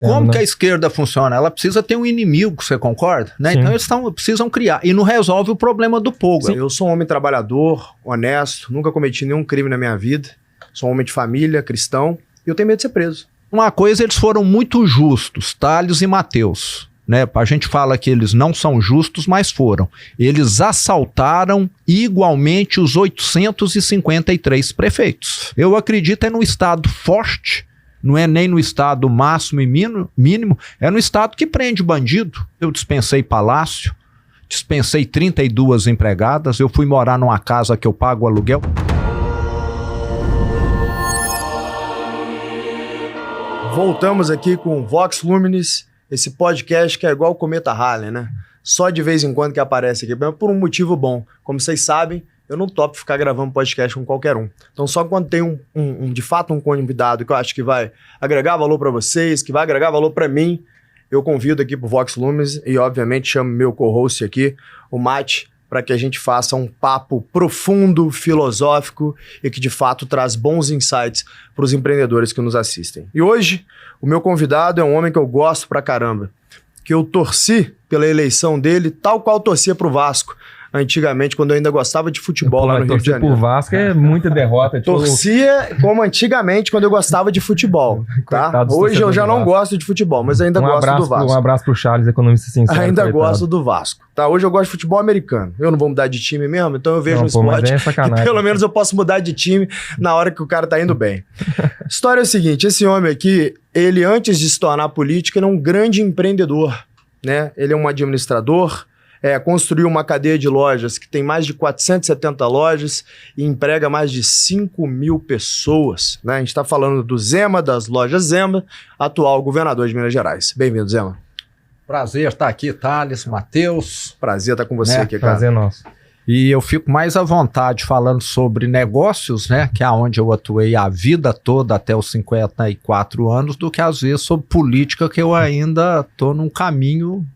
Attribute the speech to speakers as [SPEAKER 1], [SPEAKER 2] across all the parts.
[SPEAKER 1] Como que a esquerda funciona? Ela precisa ter um inimigo, você concorda? Né? Então eles precisam criar. E não resolve o problema do povo.
[SPEAKER 2] Sim. Eu sou um homem trabalhador, honesto, nunca cometi nenhum crime na minha vida. Sou um homem de família, cristão, e eu tenho medo de ser preso.
[SPEAKER 1] Uma coisa, eles foram muito justos, Tales e Mateus. Né? A gente fala que eles não são justos, mas foram. Eles assaltaram igualmente os 853 prefeitos. Eu acredito é no Estado forte. Não é nem no estado máximo e mínimo, é no estado que prende bandido. Eu dispensei palácio, dispensei 32 empregadas, eu fui morar numa casa que eu pago aluguel.
[SPEAKER 2] Voltamos aqui com Vox Luminis, esse podcast que é igual o Cometa Halley, né? Só de vez em quando que aparece aqui, por um motivo bom. Como vocês sabem, eu não topo ficar gravando podcast com qualquer um. Então só quando tem de fato um convidado que eu acho que vai agregar valor para vocês, que vai agregar valor para mim, eu convido aqui pro Vox Luminis e obviamente chamo meu co-host aqui, o Mate, para que a gente faça um papo profundo, filosófico e que de fato traz bons insights para os empreendedores que nos assistem. E hoje o meu convidado é um homem que eu gosto pra caramba, que eu torci pela eleição dele, tal qual torcia pro Vasco. Antigamente, quando eu ainda gostava de futebol lá no Rio de Janeiro.
[SPEAKER 3] Por Vasco é muita derrota.
[SPEAKER 2] Torcia como antigamente, quando eu gostava de futebol. Tá? Hoje eu já não gosto de futebol, mas ainda gosto do Vasco.
[SPEAKER 3] Um abraço pro Charles, economista sincero.
[SPEAKER 2] Ainda gosto do Vasco. Tá? Hoje eu gosto de futebol americano. Eu não vou mudar de time mesmo, então eu vejo um esporte que pelo menos eu posso mudar de time na hora que o cara tá indo bem. A história é o seguinte, esse homem aqui, ele antes de se tornar político, ele é um grande empreendedor. Né? Ele é um administrador, construiu uma cadeia de lojas que tem mais de 470 lojas e emprega mais de 5 mil pessoas. Né? A gente está falando do Zema, das lojas Zema, atual governador de Minas Gerais. Bem-vindo, Zema.
[SPEAKER 1] Prazer estar aqui, Thales, Mateus.
[SPEAKER 2] Prazer estar com você aqui, cara.
[SPEAKER 3] Prazer nosso.
[SPEAKER 1] E eu fico mais à vontade falando sobre negócios, né, que é onde eu atuei a vida toda até os 54 anos, do que às vezes sobre política, que eu ainda estou num caminho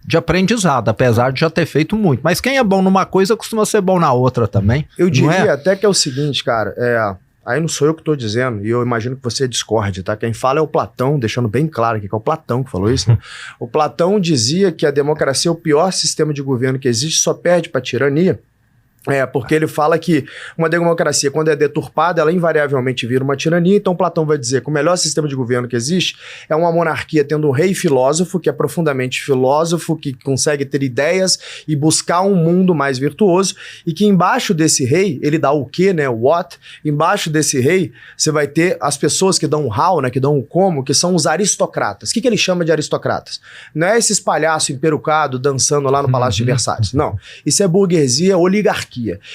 [SPEAKER 1] de aprendizado, apesar de já ter feito muito. Mas quem é bom numa coisa costuma ser bom na outra também.
[SPEAKER 2] Eu diria até que é o seguinte, cara, aí não sou eu que estou dizendo, e eu imagino que você discorde, tá? Quem fala é o Platão, deixando bem claro aqui que é o Platão que falou isso. Né? O Platão dizia que a democracia é o pior sistema de governo que existe, só perde para a tirania. Porque ele fala que uma democracia, quando é deturpada, ela invariavelmente vira uma tirania. Então Platão vai dizer que o melhor sistema de governo que existe é uma monarquia tendo um rei filósofo, que é profundamente filósofo, que consegue ter ideias e buscar um mundo mais virtuoso, e que embaixo desse rei, ele dá o quê, né, o what, embaixo desse rei, você vai ter as pessoas que dão o how, né, que dão o como, que são os aristocratas. O que ele chama de aristocratas? Não é esses palhaços emperucados dançando lá no Palácio de Versalhes, não. Isso é burguesia, oligarquia.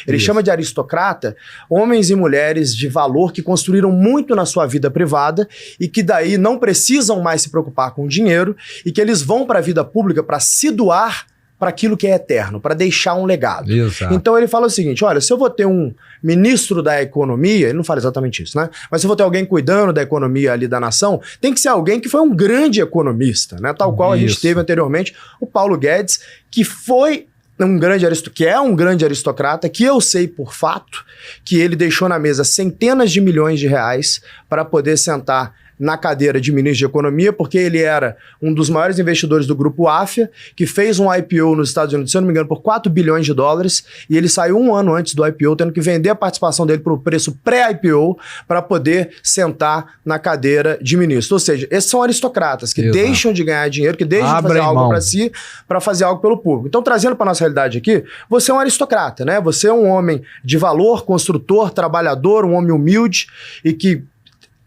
[SPEAKER 2] Ele chama de aristocrata homens e mulheres de valor que construíram muito na sua vida privada e que daí não precisam mais se preocupar com dinheiro e que eles vão para a vida pública para se doar para aquilo que é eterno, para deixar um legado.
[SPEAKER 1] Exato.
[SPEAKER 2] Então ele fala o seguinte, olha, se eu vou ter um ministro da economia, ele não fala exatamente isso, né? Mas se eu vou ter alguém cuidando da economia ali da nação, tem que ser alguém que foi um grande economista, né? Tal qual a gente teve anteriormente o Paulo Guedes, que foi um grande aristocrata, que eu sei por fato que ele deixou na mesa centenas de milhões de reais para poder sentar na cadeira de ministro de Economia, porque ele era um dos maiores investidores do grupo AFIA, que fez um IPO nos Estados Unidos, se eu não me engano, por 4 bilhões de dólares, e ele saiu um ano antes do IPO, tendo que vender a participação dele por preço pré-IPO para poder sentar na cadeira de ministro. Ou seja, esses são aristocratas que deixam de ganhar dinheiro, que deixam de fazer algo para si, para fazer algo pelo público. Então, trazendo para nossa realidade aqui, você é um aristocrata, né? Você é um homem de valor, construtor, trabalhador, um homem humilde e que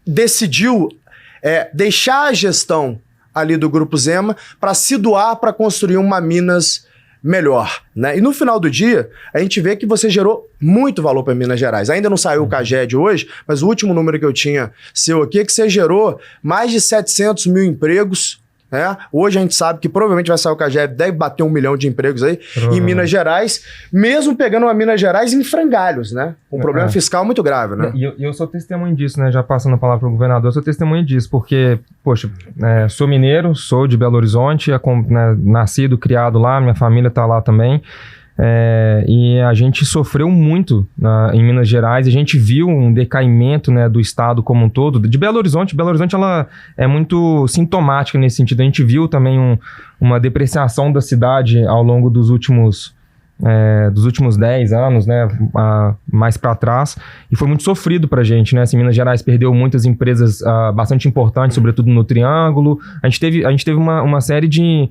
[SPEAKER 2] decidiu deixar a gestão ali do Grupo Zema para se doar para construir uma Minas melhor, né? E no final do dia, a gente vê que você gerou muito valor para Minas Gerais. Ainda não saiu o CAGED hoje, mas o último número que eu tinha seu aqui é que você gerou mais de 700 mil empregos. Hoje a gente sabe que provavelmente vai sair o CAGED, deve bater 1 milhão de empregos aí em Minas Gerais, mesmo pegando uma Minas Gerais em frangalhos, né? Um problema fiscal muito grave, né?
[SPEAKER 3] E eu sou testemunho disso, né? Já passando a palavra para o governador, eu sou testemunho disso, porque, poxa, sou mineiro, sou de Belo Horizonte, nascido, criado lá, minha família está lá também. E a gente sofreu muito em Minas Gerais, a gente viu um decaimento, né, do estado como um todo, de Belo Horizonte. Belo Horizonte ela é muito sintomática nesse sentido. A gente viu também uma depreciação da cidade ao longo dos últimos 10 anos, né, mais para trás, e foi muito sofrido pra gente, né, assim, Minas Gerais perdeu muitas empresas bastante importantes, sobretudo no Triângulo. A gente teve uma série de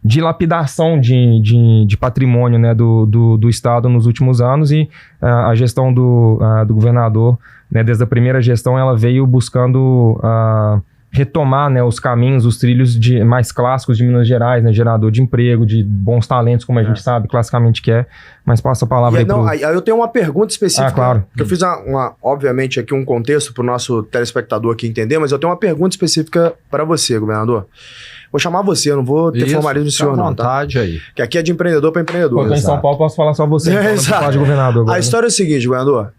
[SPEAKER 3] dilapidação de patrimônio, né, do estado nos últimos anos, e a gestão do governador, né, desde a primeira gestão, ela veio buscando retomar, né, os caminhos, os trilhos mais clássicos de Minas Gerais, né, gerador de emprego, de bons talentos, como a gente sabe classicamente que é, mas passa a palavra
[SPEAKER 2] aí eu tenho uma pergunta específica,
[SPEAKER 3] claro.
[SPEAKER 2] Que eu fiz obviamente aqui um contexto para o nosso telespectador aqui entender, mas eu tenho uma pergunta específica para você, governador. Vou chamar você, eu não vou ter formalismo no senhor, não,
[SPEAKER 1] vontade, tá? Aí.
[SPEAKER 2] Que aqui é de empreendedor para empreendedor.
[SPEAKER 3] Pô, em São Paulo posso falar só você, então, não falar de governador agora,
[SPEAKER 2] a história é o seguinte, governador.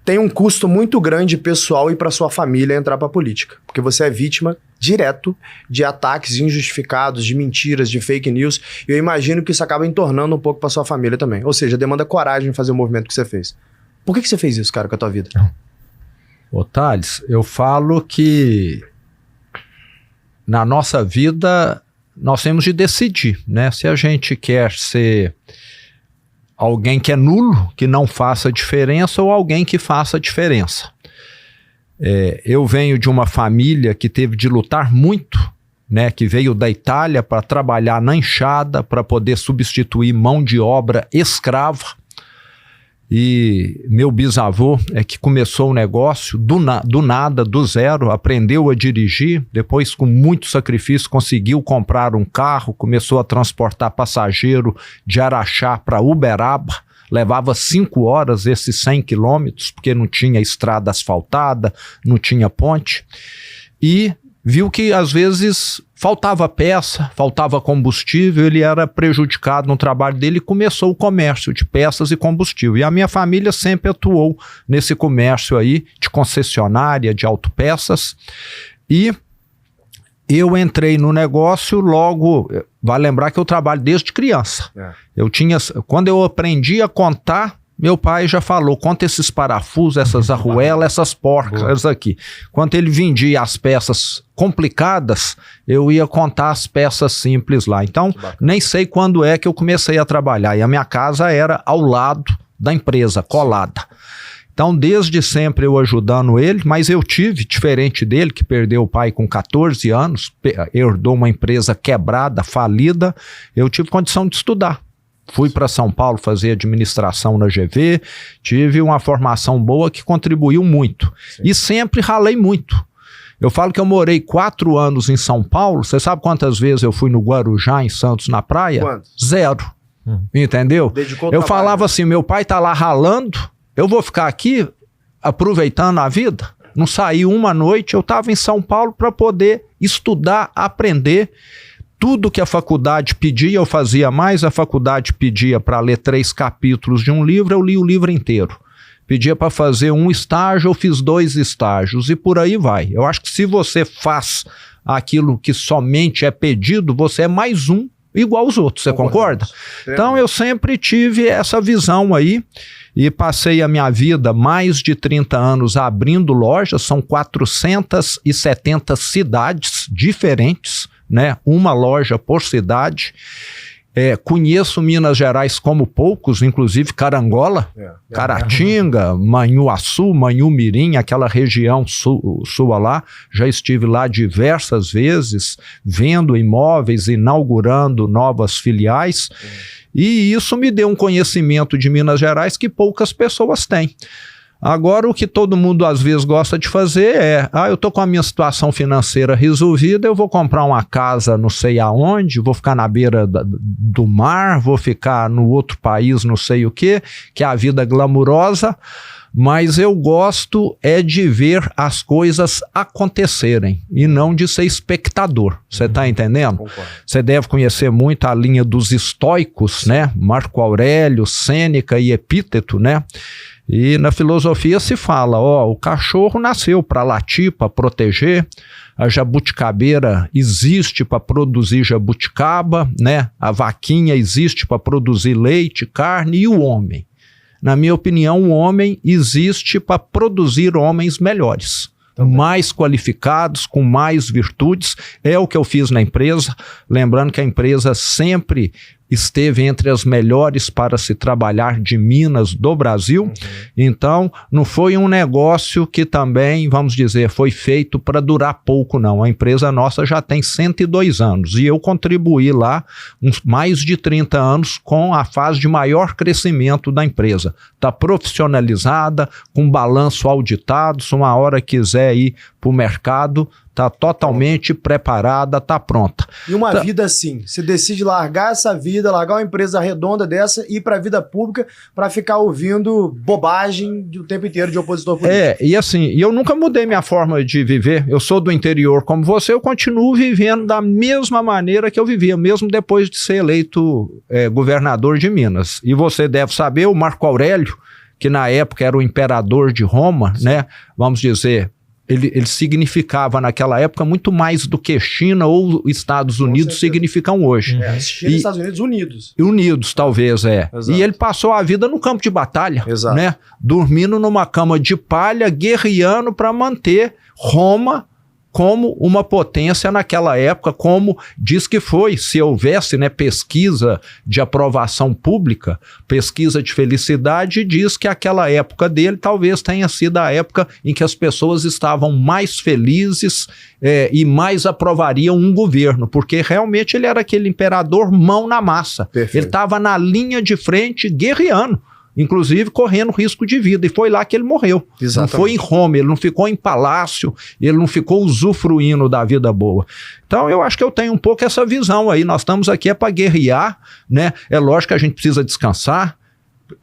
[SPEAKER 2] Tem um custo muito grande pessoal e para sua família entrar para a política. Porque você é vítima direto de ataques injustificados, de mentiras, de fake news. E eu imagino que isso acaba entornando um pouco para sua família também. Ou seja, demanda coragem de fazer o movimento que você fez. Por que você fez isso, cara, com a tua vida?
[SPEAKER 1] Ô, Thales, eu falo que na nossa vida nós temos de decidir, né? Se a gente quer ser alguém que é nulo, que não faça diferença, ou alguém que faça diferença. Eu venho de uma família que teve de lutar muito, né, que veio da Itália para trabalhar na enxada, para poder substituir mão de obra escrava. E meu bisavô que começou o negócio do nada, do zero, aprendeu a dirigir, depois com muito sacrifício conseguiu comprar um carro, começou a transportar passageiro de Araxá para Uberaba, levava 5 horas esses 100 quilômetros, porque não tinha estrada asfaltada, não tinha ponte, e viu que às vezes faltava peça, faltava combustível, ele era prejudicado no trabalho dele e começou o comércio de peças e combustível. E a minha família sempre atuou nesse comércio aí de concessionária, de autopeças, e eu entrei no negócio logo, vai lembrar que eu trabalho desde criança. Quando eu aprendi a contar, meu pai já falou, conta esses parafusos, essas arruelas, essas porcas aqui. Quando ele vendia as peças complicadas, eu ia contar as peças simples lá. Então, nem sei quando é que eu comecei a trabalhar. E a minha casa era ao lado da empresa, colada. Então, desde sempre eu ajudando ele, mas eu tive, diferente dele, que perdeu o pai com 14 anos, herdou uma empresa quebrada, falida, eu tive condição de estudar. Fui para São Paulo fazer administração na GV, tive uma formação boa que contribuiu muito. Sim. E sempre ralei muito. Eu falo que eu morei 4 anos em São Paulo, você sabe quantas vezes eu fui no Guarujá, em Santos, na praia?
[SPEAKER 2] Quantos?
[SPEAKER 1] 0. Entendeu? Eu falava assim, meu pai tá lá ralando, eu vou ficar aqui aproveitando a vida? Não saí uma noite, eu estava em São Paulo para poder estudar, aprender. Tudo que a faculdade pedia, eu fazia mais. A faculdade pedia para ler 3 capítulos de um livro, eu li o livro inteiro. Pedia para fazer um estágio, eu fiz 2 estágios e por aí vai. Eu acho que se você faz aquilo que somente é pedido, você é mais um igual aos outros, você concorda? Então eu sempre tive essa visão aí e passei a minha vida, mais de 30 anos abrindo lojas, são 470 cidades diferentes, né? Uma loja por cidade. Conheço Minas Gerais como poucos, inclusive Carangola, Caratinga, Manhuaçu, Manhumirim, aquela região sua lá. Já estive lá diversas vezes, vendo imóveis, inaugurando novas filiais. E isso me deu um conhecimento de Minas Gerais que poucas pessoas têm. Agora, o que todo mundo às vezes gosta de fazer eu tô com a minha situação financeira resolvida, eu vou comprar uma casa não sei aonde, vou ficar na beira do mar, vou ficar no outro país não sei o quê, que é a vida glamurosa. mas eu gosto é de ver as coisas acontecerem e não de ser espectador. Você está entendendo? Você deve conhecer muito a linha dos estoicos, né? Marco Aurélio, Sêneca e Epíteto, né? E na filosofia se fala, o cachorro nasceu para latir, para proteger, a jabuticabeira existe para produzir jabuticaba, né? A vaquinha existe para produzir leite, carne, e o homem? Na minha opinião, o homem existe para produzir homens melhores, mais qualificados, com mais virtudes. É o que eu fiz na empresa, lembrando que a empresa sempre esteve entre as melhores para se trabalhar de minas do Brasil. Então, não foi um negócio que também, vamos dizer, foi feito para durar pouco, não. A empresa nossa já tem 102 anos e eu contribuí lá mais de 30 anos com a fase de maior crescimento da empresa. Está profissionalizada, com balanço auditado, se uma hora quiser ir para o mercado, está totalmente preparada, está pronta.
[SPEAKER 2] E uma vida assim, você decide largar essa vida, largar uma empresa redonda dessa e ir para a vida pública para ficar ouvindo bobagem o tempo inteiro de opositor político.
[SPEAKER 1] E assim, eu nunca mudei minha forma de viver. Eu sou do interior como você, eu continuo vivendo da mesma maneira que eu vivia, mesmo depois de ser eleito governador de Minas. E você deve saber, o Marco Aurélio, que na época era o imperador de Roma, né? Vamos dizer, ele significava naquela época muito mais do que China ou Estados Unidos significam hoje.
[SPEAKER 2] China e Estados Unidos unidos.
[SPEAKER 1] Unidos, talvez,
[SPEAKER 2] Exato.
[SPEAKER 1] E ele passou a vida no campo de batalha,
[SPEAKER 2] Exato.
[SPEAKER 1] né? Dormindo numa cama de palha, guerreando para manter Roma como uma potência naquela época, como diz que foi, se houvesse, né, pesquisa de aprovação pública, pesquisa de felicidade, diz que aquela época dele talvez tenha sido a época em que as pessoas estavam mais felizes e mais aprovariam um governo, porque realmente ele era aquele imperador mão na massa.
[SPEAKER 2] Perfeito.
[SPEAKER 1] Ele estava na linha de frente guerreando, inclusive correndo risco de vida, e foi lá que ele morreu.
[SPEAKER 2] Exatamente.
[SPEAKER 1] Não foi em Roma, ele não ficou em palácio, ele não ficou usufruindo da vida boa. Então eu acho que eu tenho um pouco essa visão aí, nós estamos aqui para guerrear, né? É lógico que a gente precisa descansar,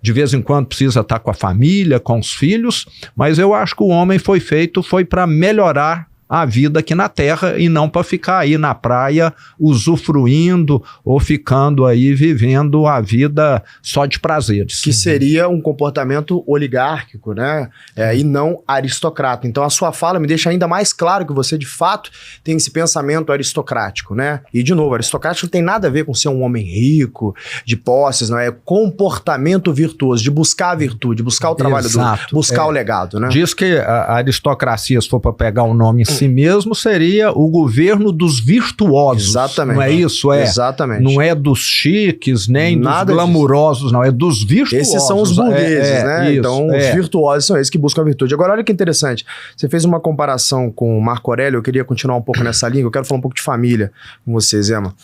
[SPEAKER 1] de vez em quando precisa estar com a família, com os filhos, mas eu acho que o homem foi para melhorar a vida aqui na Terra e não para ficar aí na praia usufruindo ou ficando aí vivendo a vida só de prazeres.
[SPEAKER 2] Que seria um comportamento oligárquico, né? E não aristocrata. Então a sua fala me deixa ainda mais claro que você de fato tem esse pensamento aristocrático, né? E de novo, aristocrático não tem nada a ver com ser um homem rico, de posses, não é? Comportamento virtuoso, de buscar a virtude, buscar o trabalho duro, buscar o legado, né?
[SPEAKER 1] Diz que a aristocracia, se for para pegar o nome em si mesmo, seria o governo dos virtuosos.
[SPEAKER 2] Exatamente.
[SPEAKER 1] Não é isso?
[SPEAKER 2] Exatamente.
[SPEAKER 1] Não é dos chiques, nem
[SPEAKER 2] nada
[SPEAKER 1] dos glamurosos, disso. Não. É dos virtuosos.
[SPEAKER 2] Esses são os burgueses, né?
[SPEAKER 1] Isso,
[SPEAKER 2] então, os virtuosos são esses que buscam a virtude. Agora, olha que interessante. Você fez uma comparação com Marco Aurélio. Eu queria continuar um pouco nessa linha. Eu quero falar um pouco de família com você, Zema.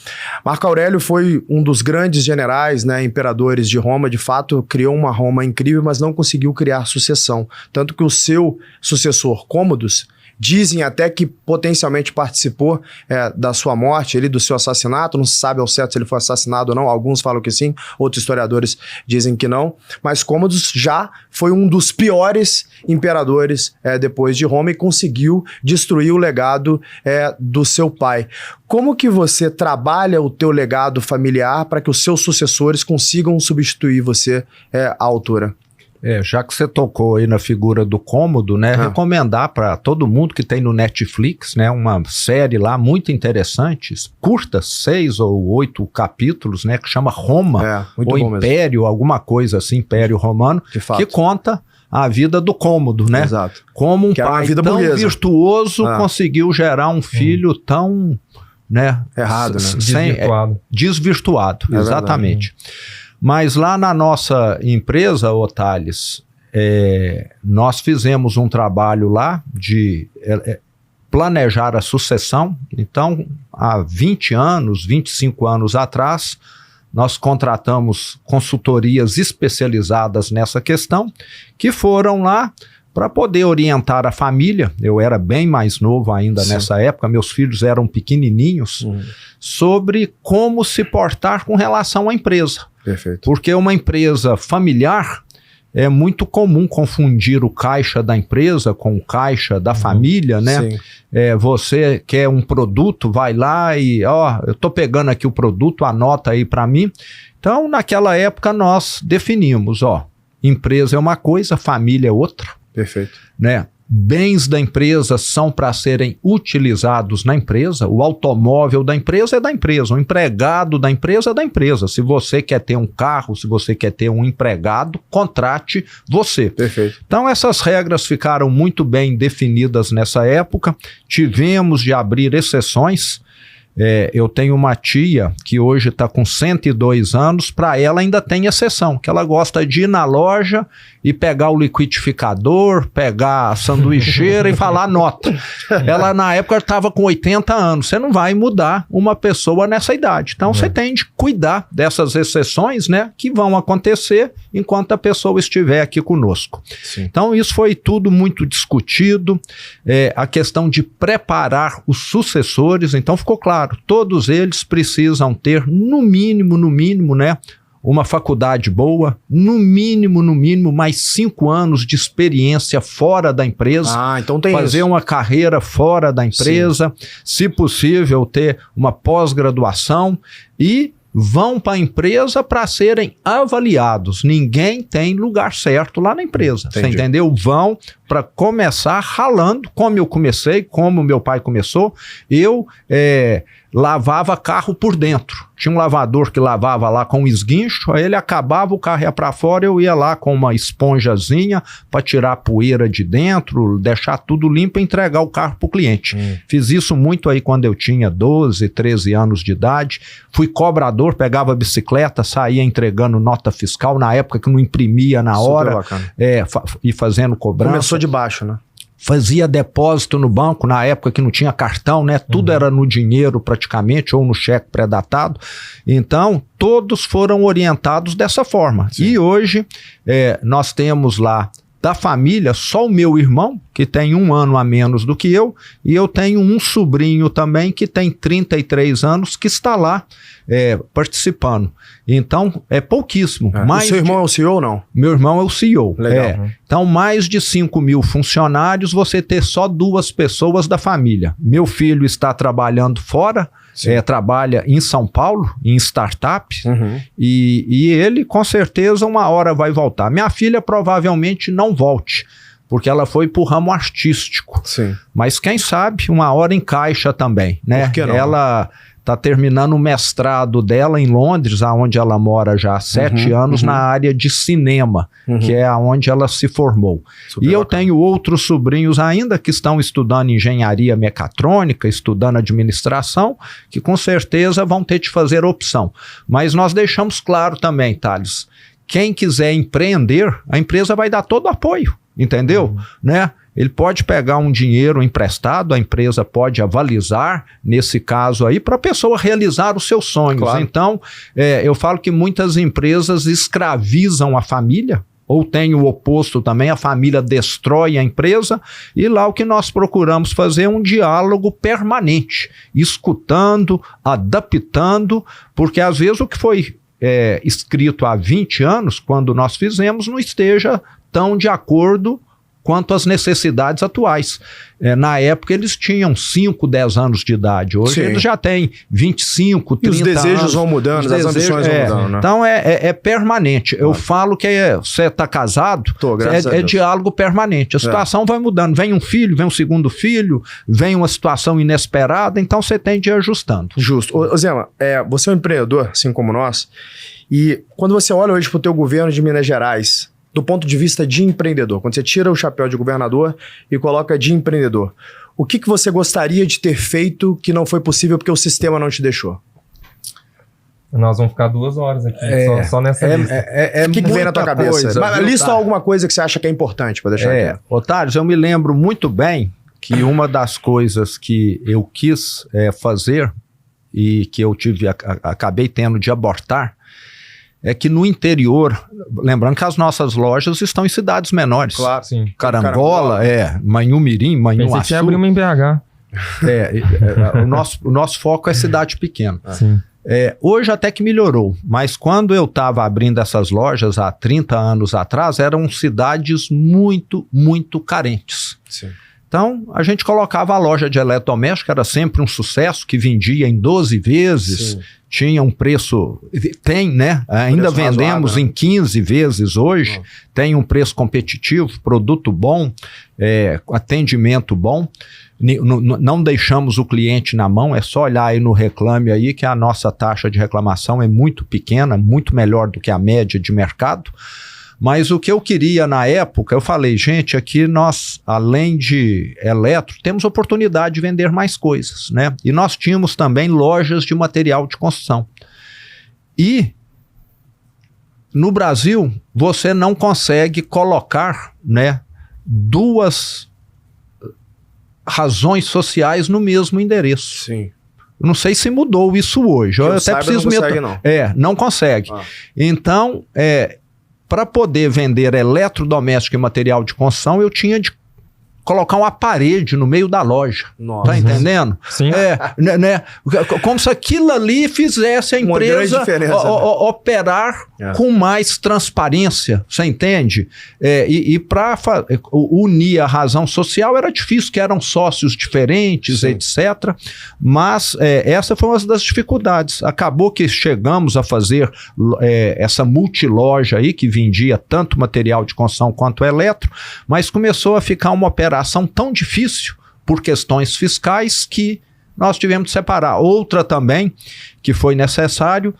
[SPEAKER 2] Marco Aurélio foi um dos grandes generais, né, imperadores de Roma. De fato, criou uma Roma incrível, mas não conseguiu criar sucessão. Tanto que o seu sucessor, Cômodos, dizem até que potencialmente participou da sua morte, do seu assassinato. Não se sabe ao certo se ele foi assassinado ou não. Alguns falam que sim, outros historiadores dizem que não. Mas Cômodos já foi um dos piores imperadores depois de Roma e conseguiu destruir o legado do seu pai. Como que você trabalha o teu legado familiar para que os seus sucessores consigam substituir você à altura?
[SPEAKER 1] Já que você tocou aí na figura do Cômodo, né, recomendar para todo mundo que tem no Netflix, né, uma série lá muito interessante, curta, 6 ou 8 capítulos, né, que chama Roma, ou Império, alguma coisa assim, Império Romano, que conta a vida do Cômodo, né?
[SPEAKER 2] Exato.
[SPEAKER 1] Como um pai tão virtuoso conseguiu gerar um filho tão, né,
[SPEAKER 2] errado, né?
[SPEAKER 1] Desvirtuado, exatamente. Mas lá na nossa empresa, ô Thales, nós fizemos um trabalho lá de planejar a sucessão. Então, há 20 anos, 25 anos atrás, nós contratamos consultorias especializadas nessa questão, que foram lá para poder orientar a família. Eu era bem mais novo ainda nessa época, meus filhos eram pequenininhos, sobre como se portar com relação à empresa.
[SPEAKER 2] Perfeito.
[SPEAKER 1] Porque uma empresa familiar, é muito comum confundir o caixa da empresa com o caixa da família, né?
[SPEAKER 2] Sim.
[SPEAKER 1] Você quer um produto, vai lá e, eu tô pegando aqui o produto, anota aí para mim. Então, naquela época, nós definimos, empresa é uma coisa, família é outra.
[SPEAKER 2] Perfeito.
[SPEAKER 1] Né? Bens da empresa são para serem utilizados na empresa, o automóvel da empresa é da empresa, o empregado da empresa é da empresa. Se você quer ter um carro, se você quer ter um empregado, contrate você.
[SPEAKER 2] Perfeito.
[SPEAKER 1] Então essas regras ficaram muito bem definidas nessa época, tivemos de abrir exceções. Eu tenho uma tia que hoje está com 102 anos, para ela ainda tem exceção, que ela gosta de ir na loja e pegar o liquidificador, pegar a sanduicheira e falar nota. Ela na época estava com 80 anos, você não vai mudar uma pessoa nessa idade. Então você tem de cuidar dessas exceções, né, que vão acontecer enquanto a pessoa estiver aqui conosco.
[SPEAKER 2] Sim.
[SPEAKER 1] Então isso foi tudo muito discutido, a questão de preparar os sucessores, então ficou claro, todos eles precisam ter no mínimo, né, uma faculdade boa, no mínimo, mais 5 anos de experiência fora da empresa.
[SPEAKER 2] Então tem
[SPEAKER 1] fazer
[SPEAKER 2] isso.
[SPEAKER 1] uma carreira fora da empresa, se possível ter uma pós-graduação e vão para a empresa para serem avaliados. Ninguém tem lugar certo lá na empresa.
[SPEAKER 2] Entendi.
[SPEAKER 1] Você entendeu? Vão para começar ralando, como eu comecei, como meu pai começou. Eu lavava carro por dentro. Tinha um lavador que lavava lá com um esguincho, aí ele acabava, o carro ia para fora, eu ia lá com uma esponjazinha para tirar a poeira de dentro, deixar tudo limpo e entregar o carro para o cliente. Fiz isso muito aí quando eu tinha 12, 13 anos de idade. Fui cobrador, pegava a bicicleta, saía entregando nota fiscal, na época que não imprimia na hora, e fazendo cobrança.
[SPEAKER 2] Começou de baixo, né?
[SPEAKER 1] Fazia depósito no banco, na época que não tinha cartão, né? Tudo era no dinheiro praticamente, ou no cheque pré-datado. Então, todos foram orientados dessa forma. Sim. E hoje, nós temos lá da família, só o meu irmão, que tem 1 ano a menos do que eu, e eu tenho um sobrinho também que tem 33 anos, que está lá participando. Então, é pouquíssimo.
[SPEAKER 2] O seu irmão é o CEO ou não?
[SPEAKER 1] Meu irmão é o CEO.
[SPEAKER 2] Legal.
[SPEAKER 1] Então, mais de 5.000 funcionários, você ter só 2 pessoas da família. Meu filho está trabalhando fora, trabalha em São Paulo, em startup, e ele, com certeza, uma hora vai voltar. Minha filha provavelmente não volte, porque ela foi pro ramo artístico.
[SPEAKER 2] Sim.
[SPEAKER 1] Mas quem sabe, uma hora encaixa também, né?
[SPEAKER 2] Por que não?
[SPEAKER 1] Ela está terminando o mestrado dela em Londres, onde ela mora já há 7 anos, na área de cinema, que é onde ela se formou.
[SPEAKER 2] Super
[SPEAKER 1] e eu
[SPEAKER 2] bacana.
[SPEAKER 1] tenho outros sobrinhos ainda que estão estudando engenharia mecatrônica, estudando administração, que com certeza vão ter de fazer opção. Mas nós deixamos claro também, Thales, quem quiser empreender, a empresa vai dar todo o apoio, entendeu? Né? Ele pode pegar um dinheiro emprestado, a empresa pode avalizar, nesse caso aí, para a pessoa realizar os seus sonhos.
[SPEAKER 2] Claro.
[SPEAKER 1] Então, eu falo que muitas empresas escravizam a família, ou tem o oposto também, a família destrói a empresa, e lá o que nós procuramos fazer é um diálogo permanente, escutando, adaptando, porque às vezes o que foi escrito há 20 anos, quando nós fizemos, não esteja tão de acordo quanto às necessidades atuais. Na época eles tinham 5, 10 anos de idade, hoje eles já têm 25, 30 anos.
[SPEAKER 2] E os desejos vão mudando, as ambições vão mudando, né?
[SPEAKER 1] Então é permanente. Eu falo que você está casado, é diálogo permanente. A situação vai mudando. Vem um filho, vem um segundo filho, vem uma situação inesperada, então você tem de ir ajustando.
[SPEAKER 2] Justo. Ô Zema, você é um empreendedor, assim como nós, e quando você olha hoje para o teu governo de Minas Gerais, do ponto de vista de empreendedor, quando você tira o chapéu de governador e coloca de empreendedor, o que você gostaria de ter feito que não foi possível porque o sistema não te deixou?
[SPEAKER 3] Nós vamos ficar 2 horas aqui, só nessa lista.
[SPEAKER 2] O que vem na tua cabeça? Mas lista alguma coisa que você acha que é importante para deixar aqui.
[SPEAKER 1] Otários, eu me lembro muito bem que uma das coisas que eu quis fazer e que eu acabei tendo de abortar é que no interior, lembrando que as nossas lojas estão em cidades menores.
[SPEAKER 2] Claro,
[SPEAKER 3] sim.
[SPEAKER 1] Carangola, Manhumirim, Manhuaçu.
[SPEAKER 3] Pensei que ia abrir uma em BH.
[SPEAKER 1] O nosso foco é cidade pequena.
[SPEAKER 3] Sim.
[SPEAKER 1] Hoje até que melhorou, mas quando eu estava abrindo essas lojas há 30 anos atrás, eram cidades muito, muito carentes.
[SPEAKER 2] Sim.
[SPEAKER 1] Então, a gente colocava a loja de eletrodoméstico, era sempre um sucesso, que vendia em 12 vezes, tinha um preço, tem, né? Ainda preço vendemos razoável, em 15 vezes hoje, tem um preço competitivo, produto bom, atendimento bom, não deixamos o cliente na mão, é só olhar aí no Reclame aí que a nossa taxa de reclamação é muito pequena, muito melhor do que a média de mercado. Mas o que eu queria na época, eu falei, gente, aqui nós, além de eletro, temos oportunidade de vender mais coisas, né? E nós tínhamos também lojas de material de construção. E no Brasil, você não consegue colocar, né, duas razões sociais no mesmo endereço.
[SPEAKER 2] Sim.
[SPEAKER 1] Não sei se mudou isso hoje. Eu até preciso
[SPEAKER 2] não consegue, não.
[SPEAKER 1] Não consegue. Então, para poder vender eletrodoméstico e material de construção, eu tinha de colocar uma parede no meio da loja. Nossa. Tá entendendo?
[SPEAKER 3] Sim.
[SPEAKER 1] Né? Como se aquilo ali fizesse a empresa operar com mais transparência. Você entende? E para unir a razão social era difícil, que eram sócios diferentes, sim, etc. Mas essa foi uma das dificuldades. Acabou que chegamos a fazer essa multiloja aí, que vendia tanto material de construção quanto eletro, mas começou a ficar uma operação tão difícil por questões fiscais que nós tivemos de separar. Outra também que foi necessário,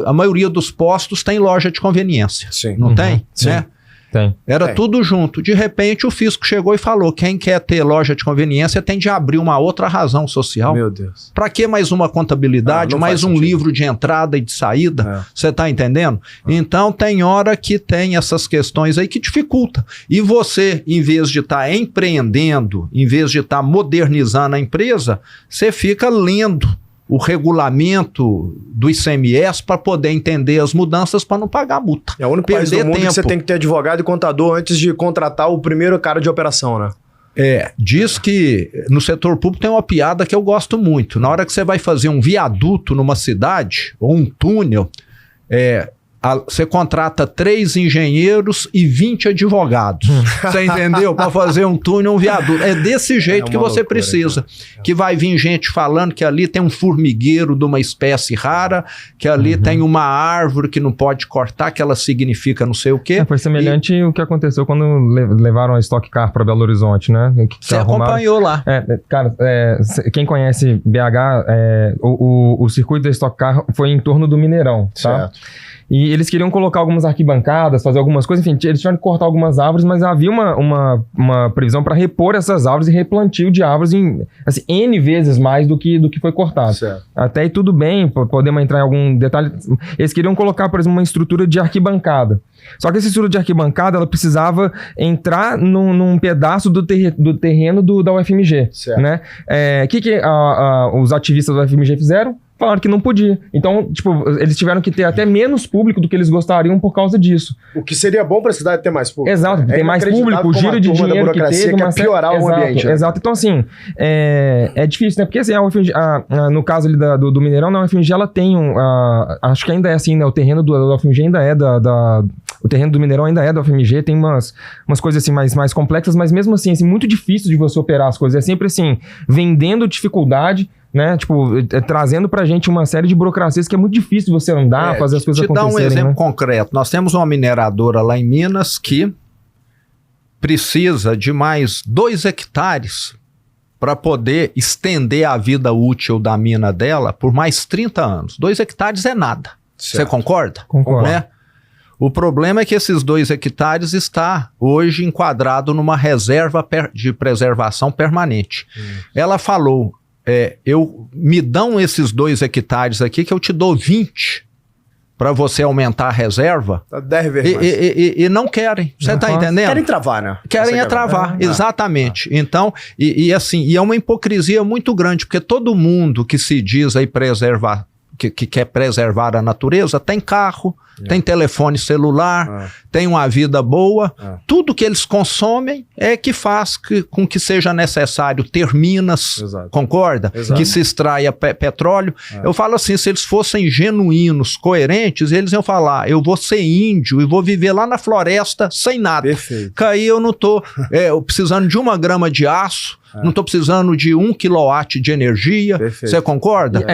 [SPEAKER 1] a maioria dos postos tem loja de conveniência. Sim. Não tem?
[SPEAKER 3] Sim.
[SPEAKER 1] Né?
[SPEAKER 3] Tem.
[SPEAKER 1] Era tudo junto. De repente o fisco chegou e falou, quem quer ter loja de conveniência tem de abrir uma outra razão social.
[SPEAKER 2] Meu Deus.
[SPEAKER 1] Para que mais uma contabilidade, mais um livro de entrada e de saída? Você está entendendo? Então tem hora que tem essas questões aí que dificulta. E você, em vez de estar empreendendo, em vez de estar modernizando a empresa, você fica lendo o regulamento do ICMS para poder entender as mudanças para não pagar multa.
[SPEAKER 2] É o único país do mundo que você tem que ter advogado e contador antes de contratar o primeiro cara de operação, né?
[SPEAKER 1] Diz que no setor público tem uma piada que eu gosto muito. Na hora que você vai fazer um viaduto numa cidade, ou um túnel, você contrata 3 engenheiros e 20 advogados. Você entendeu? Para fazer um túnel, um viaduto. É desse jeito que você precisa. Que vai vir gente falando que ali tem um formigueiro de uma espécie rara, que ali tem uma árvore que não pode cortar, que ela significa não sei o quê.
[SPEAKER 3] Foi semelhante o que aconteceu quando levaram a Stock Car para Belo Horizonte, né?
[SPEAKER 1] Você acompanhou lá.
[SPEAKER 3] Cara, quem conhece BH, o circuito da Stock Car foi em torno do Mineirão, tá? Certo. E eles queriam colocar algumas arquibancadas, fazer algumas coisas, enfim, eles tinham que cortar algumas árvores, mas havia uma previsão para repor essas árvores e replantio de árvores em N vezes mais do que foi cortado. Certo. Até aí tudo bem, podemos entrar em algum detalhe. Eles queriam colocar, por exemplo, uma estrutura de arquibancada. Só que essa estrutura de arquibancada, ela precisava entrar num pedaço do terreno da UFMG. Certo. Né? Que os ativistas da UFMG fizeram? Falaram que não podia. Então, eles tiveram que ter até menos público do que eles gostariam por causa disso.
[SPEAKER 2] O que seria bom para a cidade ter mais público.
[SPEAKER 3] Exato, ter mais público, o giro de dinheiro que teve.
[SPEAKER 2] Quer piorar o ambiente.
[SPEAKER 3] Exato. Então, assim, é difícil, né? Porque, assim, a UFMG, no caso ali do Mineirão, a UFMG, ela tem acho que ainda é assim, né? O terreno da UFMG ainda é o terreno do Mineirão ainda é da UFMG, tem umas coisas assim mais complexas, mas mesmo assim, muito difícil de você operar as coisas. É sempre assim, vendendo dificuldade, né? Trazendo pra gente uma série de burocracias que é muito difícil você andar, fazer as coisas acontecerem.
[SPEAKER 1] Te dar um exemplo concreto. Nós temos uma mineradora lá em Minas que precisa de mais 2 hectares para poder estender a vida útil da mina dela por mais 30 anos. 2 hectares é nada. Você concorda?
[SPEAKER 3] Concordo.
[SPEAKER 1] Né? O problema é que esses 2 hectares está hoje enquadrado numa reserva de preservação permanente. Ela falou, me dão esses 2 hectares aqui que eu te dou 20 para você aumentar a reserva.
[SPEAKER 2] 10 vezes mais.
[SPEAKER 1] E não querem. Você está entendendo?
[SPEAKER 2] Querem travar, né?
[SPEAKER 1] Querem travar, exatamente. Então, e é uma hipocrisia muito grande, porque todo mundo que se diz aí que quer preservar a natureza, tem carro, tem telefone celular, tem uma vida boa. Tudo que eles consomem é que faz com que seja necessário ter minas, concorda? Que se extraia petróleo. Eu falo assim, se eles fossem genuínos, coerentes, eles iam falar, eu vou ser índio e vou viver lá na floresta sem nada.
[SPEAKER 2] Perfeito.
[SPEAKER 1] Que aí eu não tô precisando de 1 grama de aço, não estou precisando de 1 quilowatt de energia. Você concorda?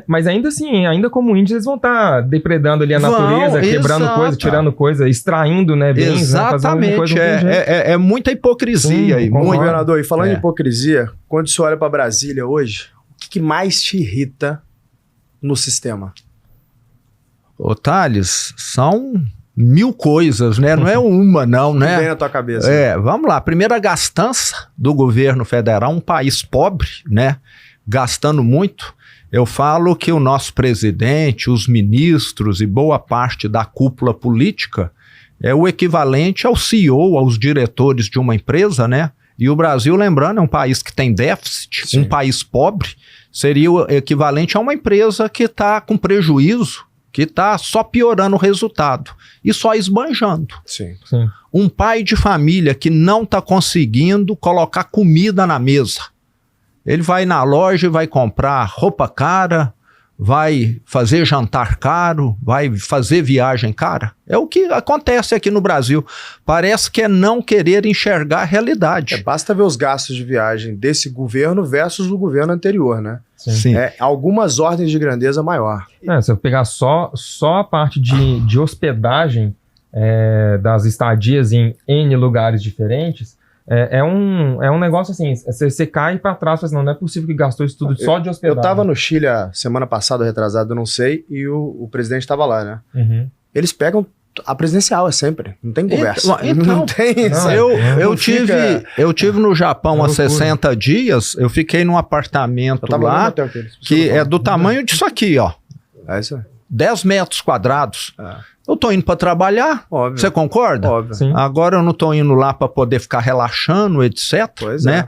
[SPEAKER 3] Mas ainda assim, ainda como índios, eles vão estar depredando ali a natureza, quebrando coisa, tirando coisa, extraindo, né, bens,
[SPEAKER 1] exatamente, é muita hipocrisia aí.
[SPEAKER 2] Governador, e falando em hipocrisia, quando você olha para Brasília hoje, o que mais te irrita no sistema?
[SPEAKER 1] Ô, Thales, são 1000 coisas, né? Não é uma, não, né?
[SPEAKER 2] Vem na tua cabeça.
[SPEAKER 1] Vamos lá. Primeiro, a gastança do governo federal, um país pobre, né? Gastando muito. Eu falo que o nosso presidente, os ministros e boa parte da cúpula política é o equivalente ao CEO, aos diretores de uma empresa, né? E o Brasil, lembrando, é um país que tem déficit, um país pobre, seria o equivalente a uma empresa que está com prejuízo, que está só piorando o resultado e só esbanjando. Um pai de família que não está conseguindo colocar comida na mesa. Ele vai na loja e vai comprar roupa cara, vai fazer jantar caro, vai fazer viagem cara. É o que acontece aqui no Brasil. Parece que é não querer enxergar a realidade.
[SPEAKER 2] Basta ver os gastos de viagem desse governo versus o governo anterior, né?
[SPEAKER 1] Sim.
[SPEAKER 2] Algumas ordens de grandeza maior.
[SPEAKER 3] Se eu pegar só a parte de hospedagem das estadias em N lugares diferentes, é um negócio assim, você cai para trás, assim, não é possível que gastou isso tudo só de hospedagem.
[SPEAKER 2] Eu tava no Chile a semana passada, retrasado, eu não sei, e o presidente estava lá, né? Eles pegam a presidencial, sempre, não tem conversa.
[SPEAKER 1] Não tem. Eu tive no Japão há 60 dias, eu fiquei num apartamento lá, que é do tamanho disso aqui, ó.
[SPEAKER 2] É isso aí.
[SPEAKER 1] 10 metros quadrados. Eu tô indo para trabalhar, você concorda?
[SPEAKER 2] Óbvio.
[SPEAKER 3] Sim.
[SPEAKER 1] Agora eu não tô indo lá para poder ficar relaxando, etc. Né?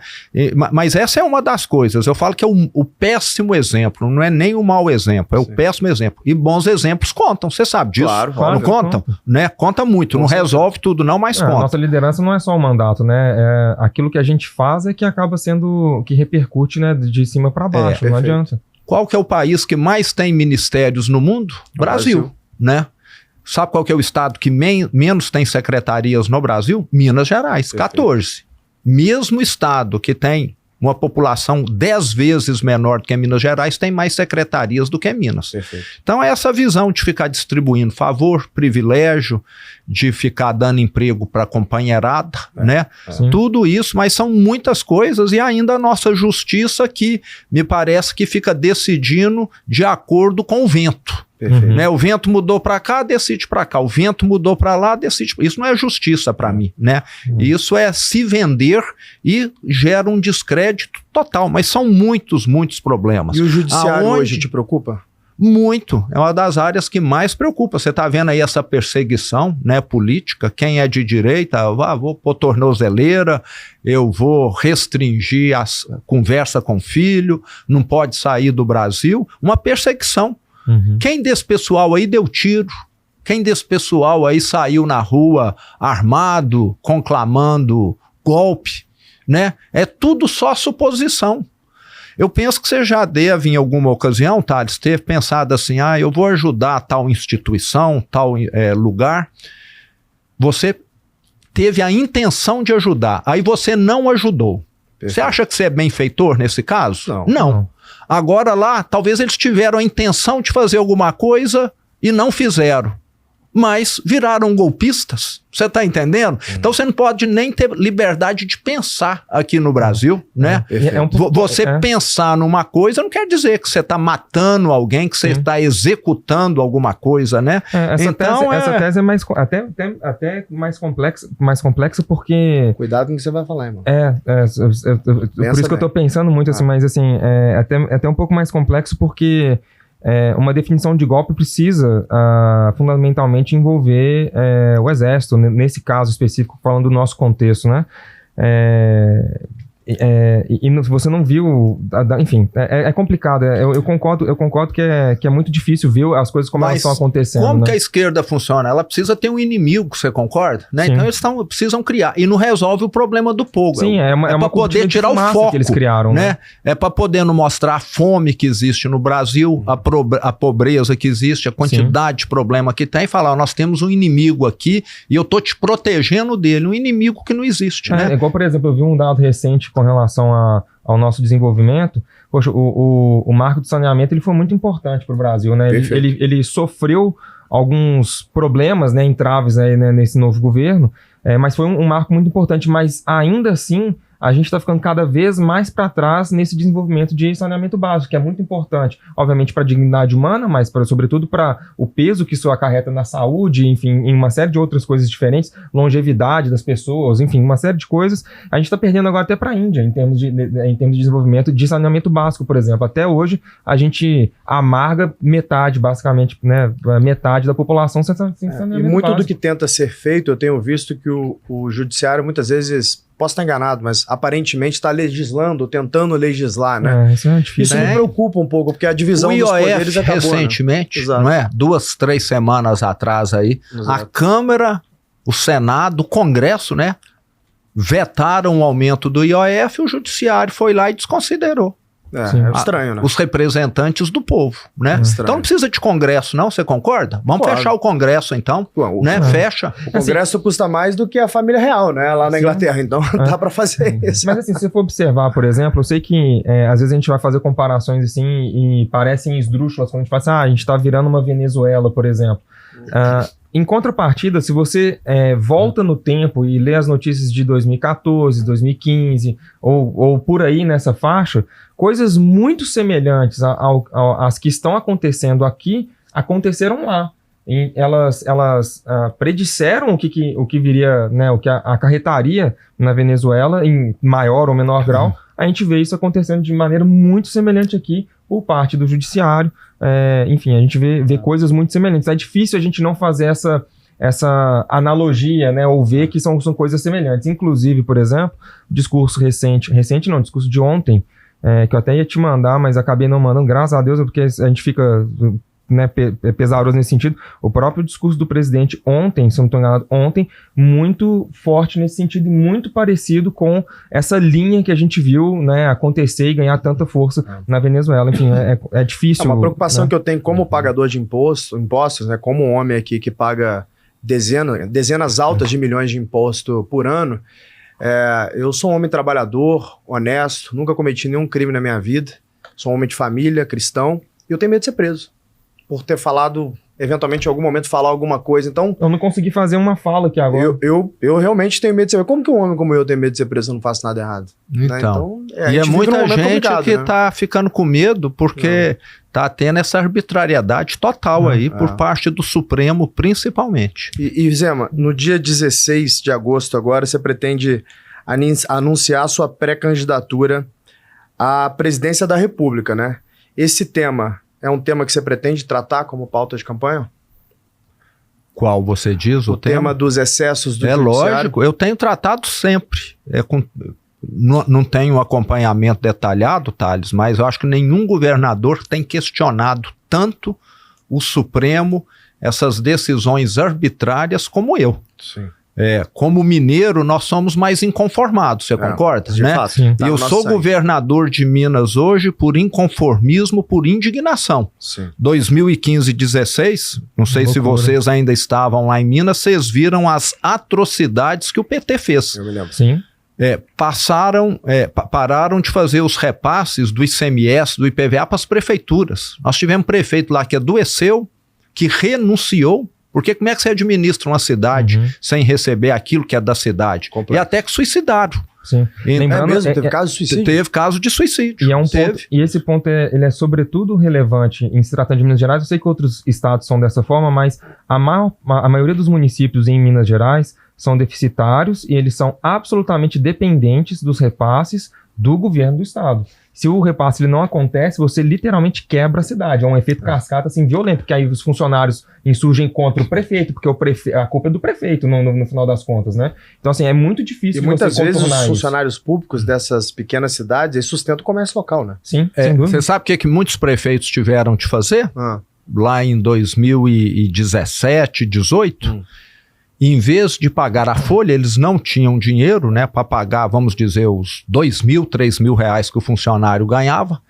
[SPEAKER 1] Mas essa é uma das coisas. Eu falo que é o péssimo exemplo, não é nem o mau exemplo, é o péssimo exemplo. E bons exemplos contam, você sabe disso.
[SPEAKER 2] Claro,
[SPEAKER 1] não contam? Né? Conta muito, não resolve tudo não, mas conta.
[SPEAKER 3] A nossa liderança não é só o mandato, né? Aquilo que a gente faz é que acaba sendo, que repercute, né, de cima para baixo, não adianta.
[SPEAKER 1] Qual que é o país que mais tem ministérios no mundo? Brasil, né? Sabe qual que é o estado que menos tem secretarias no Brasil? Minas Gerais, 14. Mesmo estado que tem uma população 10 vezes menor do que Minas Gerais, tem mais secretarias do que Minas. Então é essa visão de ficar distribuindo favor, privilégio, de ficar dando emprego para companheirada, né? Tudo isso, mas são muitas coisas e ainda a nossa justiça que me parece que fica decidindo de acordo com o vento. Né? O vento mudou para cá, decide para cá. O vento mudou para lá, decide. Isso não é justiça para mim, né? Isso é se vender e gera um descrédito total. Mas são muitos problemas.
[SPEAKER 2] E o judiciário hoje te preocupa?
[SPEAKER 1] Muito. É uma das áreas que mais preocupa. Você está vendo aí essa perseguição, né, política. Quem é de direita, vou pôr tornozeleira, eu vou restringir a conversa com o filho, não pode sair do Brasil. Uma perseguição. Quem desse pessoal aí deu tiro? Quem desse pessoal aí saiu na rua armado, conclamando golpe, né? É tudo só suposição. Eu penso que você já deve, em alguma ocasião, Thales, ter pensado assim, eu vou ajudar tal instituição, tal lugar. Você teve a intenção de ajudar, aí você não ajudou. Você acha que você é benfeitor nesse caso? Não. Agora lá, talvez eles tiveram a intenção de fazer alguma coisa e não fizeram. Mas viraram golpistas. Você está entendendo? Então você não pode nem ter liberdade de pensar aqui no Brasil, né? Você pensar numa coisa não quer dizer que você está matando alguém, que você está executando alguma coisa, né?
[SPEAKER 3] Essa tese é até mais complexa porque...
[SPEAKER 2] Cuidado com o que você vai falar, irmão.
[SPEAKER 3] Por isso que eu estou pensando muito assim, mas assim, é até um pouco mais complexo porque... uma definição de golpe precisa fundamentalmente envolver o exército, nesse caso específico, falando do nosso contexto, né? você não viu, enfim, é complicado. Eu concordo que é muito difícil ver as coisas como elas estão acontecendo.
[SPEAKER 1] Como
[SPEAKER 3] né?
[SPEAKER 1] que a esquerda funciona? Ela precisa ter um inimigo, você concorda? Né? Então eles precisam criar. E não resolve o problema do povo.
[SPEAKER 3] Sim, é uma
[SPEAKER 1] poder tirar o foco
[SPEAKER 3] que eles criaram.
[SPEAKER 1] Né? É para poder não mostrar a fome que existe no Brasil, a pobreza que existe, a quantidade de problema que tem, e falar, nós temos um inimigo aqui e eu tô te protegendo dele, um inimigo que não existe. Né?
[SPEAKER 3] Igual, por exemplo, eu vi um dado recente com relação ao nosso desenvolvimento. Poxa, o marco do saneamento ele foi muito importante para o Brasil, né? Ele sofreu alguns problemas, né, entraves aí, né, nesse novo governo, mas foi um marco muito importante, mas ainda assim a gente está ficando cada vez mais para trás nesse desenvolvimento de saneamento básico, que é muito importante, obviamente, para a dignidade humana, mas sobretudo para o peso que isso acarreta na saúde, enfim, em uma série de outras coisas diferentes, longevidade das pessoas, enfim, uma série de coisas. A gente está perdendo agora até para a Índia, em termos de desenvolvimento de saneamento básico, por exemplo. Até hoje, a gente amarga metade, basicamente, né, metade da população sem saneamento
[SPEAKER 2] E muito
[SPEAKER 3] básico.
[SPEAKER 2] do que tenta ser feito, eu tenho visto que o judiciário, muitas vezes... Posso estar enganado, mas aparentemente está legislando, tentando legislar, né?
[SPEAKER 3] Isso é difícil.
[SPEAKER 2] Isso me preocupa um pouco, porque a divisão dos poderes acabou,
[SPEAKER 1] recentemente,
[SPEAKER 2] né?
[SPEAKER 1] não é? 2, 3 semanas atrás aí, a Câmara, o Senado, o Congresso, né? Vetaram o aumento do IOF, o Judiciário foi lá e desconsiderou.
[SPEAKER 2] É estranho, né?
[SPEAKER 1] Os representantes do povo, né? Então não precisa de Congresso, não, você concorda? Vamos fechar o Congresso, então, né? Fecha.
[SPEAKER 2] O Congresso custa mais do que a família real, né? Lá na Inglaterra, então dá para fazer isso.
[SPEAKER 3] Mas assim, se você for observar, por exemplo, eu sei que às vezes a gente vai fazer comparações assim e parecem esdrúxulas quando a gente fala assim, a gente tá virando uma Venezuela, por exemplo. Em contrapartida, se você volta no tempo e lê as notícias de 2014, 2015 ou por aí nessa faixa, coisas muito semelhantes às que estão acontecendo aqui, aconteceram lá. E elas predisseram o que viria, né, o que acarretaria na Venezuela em maior ou menor grau. A gente vê isso acontecendo de maneira muito semelhante aqui por parte do judiciário. Enfim, a gente vê coisas muito semelhantes. É difícil a gente não fazer essa analogia, né, ou ver que são coisas semelhantes. Inclusive, por exemplo, discurso discurso de ontem, que eu até ia te mandar, mas acabei não mandando, graças a Deus, porque a gente fica, né, pesaroso nesse sentido. O próprio discurso do presidente ontem, se eu não estou enganado, muito forte nesse sentido e muito parecido com essa linha que a gente viu, né, acontecer e ganhar tanta força na Venezuela. Enfim, é difícil.
[SPEAKER 2] Uma preocupação, né, que eu tenho como pagador de impostos, né, como um homem aqui que paga dezenas altas de milhões de imposto por ano. Eu sou um homem trabalhador, honesto, nunca cometi nenhum crime na minha vida, sou um homem de família, cristão, e eu tenho medo de ser preso por ter falado, eventualmente em algum momento falar alguma coisa. Então,
[SPEAKER 3] eu não consegui fazer uma fala aqui agora.
[SPEAKER 2] Eu realmente tenho medo de ser preso. Como que um homem como eu tem medo de ser preso se eu não faço nada errado?
[SPEAKER 1] Então, né? E muita gente que tá ficando com medo porque tá tendo essa arbitrariedade total aí por parte do Supremo, principalmente.
[SPEAKER 2] E Zema, no dia 16 de agosto agora, você pretende anunciar sua pré-candidatura à presidência da República, né? Esse tema é um tema que você pretende tratar como pauta de campanha?
[SPEAKER 1] Qual você diz? O
[SPEAKER 2] tema dos excessos do judiciário?
[SPEAKER 1] Lógico, eu tenho tratado sempre. Não tenho um acompanhamento detalhado, Thales, mas eu acho que nenhum governador tem questionado tanto o Supremo, essas decisões arbitrárias, como eu.
[SPEAKER 2] Sim.
[SPEAKER 1] Como mineiro, nós somos mais inconformados, você concorda?
[SPEAKER 2] De
[SPEAKER 1] né?
[SPEAKER 2] fato.
[SPEAKER 1] E eu sou governador de Minas hoje por inconformismo, por indignação.
[SPEAKER 2] Sim.
[SPEAKER 1] 2015 e 2016, não sei se vocês ainda estavam lá em Minas, vocês viram as atrocidades que o PT fez.
[SPEAKER 2] Eu me lembro.
[SPEAKER 3] Sim.
[SPEAKER 1] Pararam de fazer os repasses do ICMS, do IPVA para as prefeituras. Nós tivemos um prefeito lá que adoeceu, que renunciou. Porque como é que você administra uma cidade sem receber aquilo que é da cidade?
[SPEAKER 2] Complexo.
[SPEAKER 1] E até que suicidaram.
[SPEAKER 3] Sim.
[SPEAKER 2] Lembrando, teve caso de suicídio?
[SPEAKER 1] Teve caso de suicídio.
[SPEAKER 3] E esse ponto ele é sobretudo relevante em se tratando de Minas Gerais. Eu sei que outros estados são dessa forma, mas a maioria dos municípios em Minas Gerais são deficitários e eles são absolutamente dependentes dos repasses do governo do estado. se o repasse ele não acontece, você literalmente quebra a cidade. É um efeito cascata assim, violento, porque aí os funcionários insurgem contra o prefeito, porque a culpa é do prefeito no final das contas, né? Então, assim, é muito difícil.
[SPEAKER 2] E muitas vezes os funcionários públicos dessas pequenas cidades, eles sustentam o comércio local, né?
[SPEAKER 3] Sim, sem dúvida.
[SPEAKER 1] Você sabe o que muitos prefeitos tiveram de fazer? Lá em 2017, 2018, em vez de pagar a folha, eles não tinham dinheiro, né, para pagar, vamos dizer, os 2.000, 3.000 reais que o funcionário ganhava,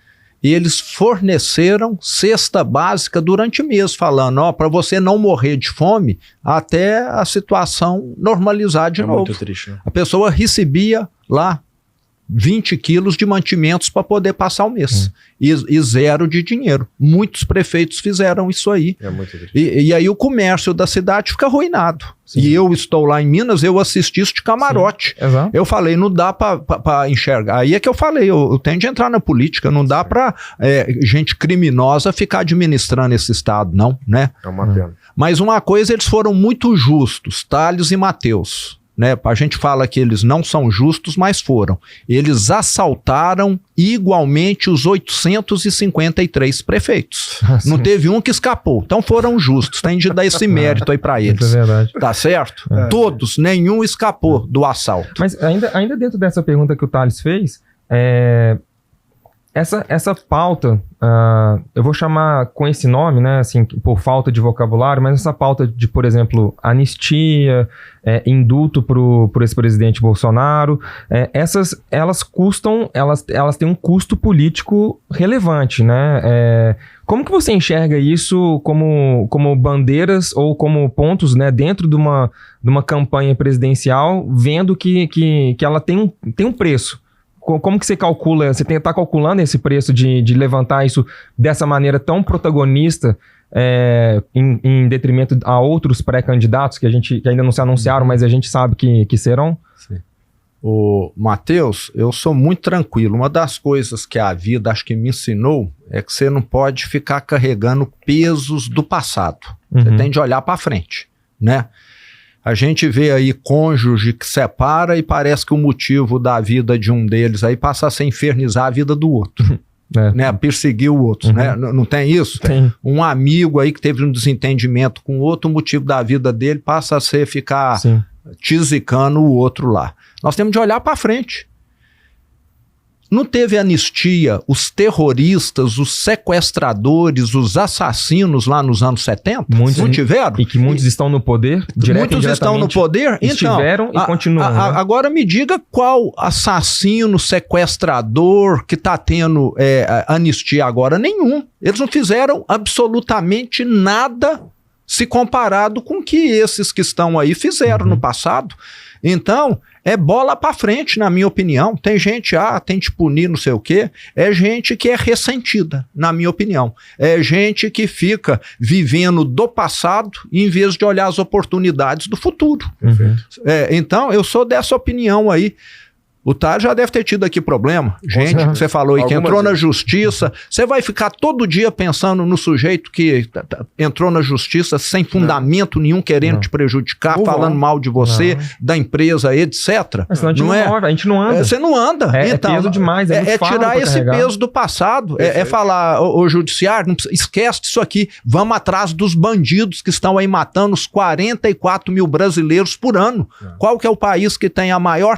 [SPEAKER 1] e eles forneceram cesta básica durante mês, falando, ó, para você não morrer de fome até a situação normalizar de novo.
[SPEAKER 2] Muito triste, né?
[SPEAKER 1] A pessoa recebia lá 20 quilos de mantimentos para poder passar o mês. E zero de dinheiro. Muitos prefeitos fizeram isso aí.
[SPEAKER 2] É muito triste.
[SPEAKER 1] E aí o comércio da cidade fica arruinado. Sim. E eu estou lá em Minas, eu assisti isso de camarote. Eu falei, não dá para enxergar. Aí é que eu falei, eu tenho de entrar na política, não dá para gente criminosa ficar administrando esse estado, não, né?
[SPEAKER 2] É uma pena.
[SPEAKER 1] Mas uma coisa, eles foram muito justos, Tales e Mateus. Né? A gente fala que eles não são justos, mas foram. Eles assaltaram igualmente os 853 prefeitos. Não teve um que escapou. Então foram justos. Tem de dar esse mérito aí para eles.
[SPEAKER 3] Isso é verdade.
[SPEAKER 1] Tá certo? Todos, nenhum escapou do assalto.
[SPEAKER 3] Mas ainda dentro dessa pergunta que o Thales fez, essa pauta, eu vou chamar com esse nome, né, assim, por falta de vocabulário, mas essa pauta de, por exemplo, anistia, indulto pro ex-presidente Bolsonaro, elas têm um custo político relevante, né? Como que você enxerga isso como bandeiras ou como pontos, né, dentro de uma campanha presidencial, vendo que ela tem um preço? Como que você calcula, você está calculando esse preço de levantar isso dessa maneira tão protagonista em detrimento a outros pré-candidatos que ainda não se anunciaram, mas a gente sabe que serão?
[SPEAKER 1] Sim. O Matheus, eu sou muito tranquilo. Uma das coisas que a vida acho que me ensinou é que você não pode ficar carregando pesos do passado. Você tem de olhar para frente, né? A gente vê aí cônjuge que separa e parece que o motivo da vida de um deles aí passa a ser infernizar a vida do outro. Né? Perseguir o outro, né? Não tem isso?
[SPEAKER 3] Tem.
[SPEAKER 1] Um amigo aí que teve um desentendimento com outro, o motivo da vida dele passa a ser ficar tisicando o outro lá. Nós temos de olhar para frente. Não teve anistia os terroristas, os sequestradores, os assassinos lá nos anos 70?
[SPEAKER 3] Muitos
[SPEAKER 1] não tiveram?
[SPEAKER 3] E que muitos estão no poder,
[SPEAKER 1] muitos estão no poder?
[SPEAKER 3] Estiveram e continuam. Né?
[SPEAKER 1] Agora me diga qual assassino, sequestrador que está tendo anistia agora? Nenhum. Eles não fizeram absolutamente nada se comparado com o que esses que estão aí fizeram no passado. Então, é bola para frente, na minha opinião. Tem gente, tem de punir não sei o quê. É gente que é ressentida, na minha opinião. É gente que fica vivendo do passado em vez de olhar as oportunidades do futuro. Então, eu sou dessa opinião aí. O Thales já deve ter tido aqui problema. Gente, que você falou aí, que entrou na justiça. Você vai ficar todo dia pensando no sujeito que entrou na justiça sem fundamento nenhum, querendo te prejudicar, falando mal de você, da empresa, etc.
[SPEAKER 3] Mas senão a gente não anda.
[SPEAKER 1] Você não anda.
[SPEAKER 3] Então, peso demais.
[SPEAKER 1] É tirar esse peso do passado. É falar, o judiciário, esquece disso aqui. Vamos atrás dos bandidos que estão aí matando os 44 mil brasileiros por ano. Qual que é o país que tem a maior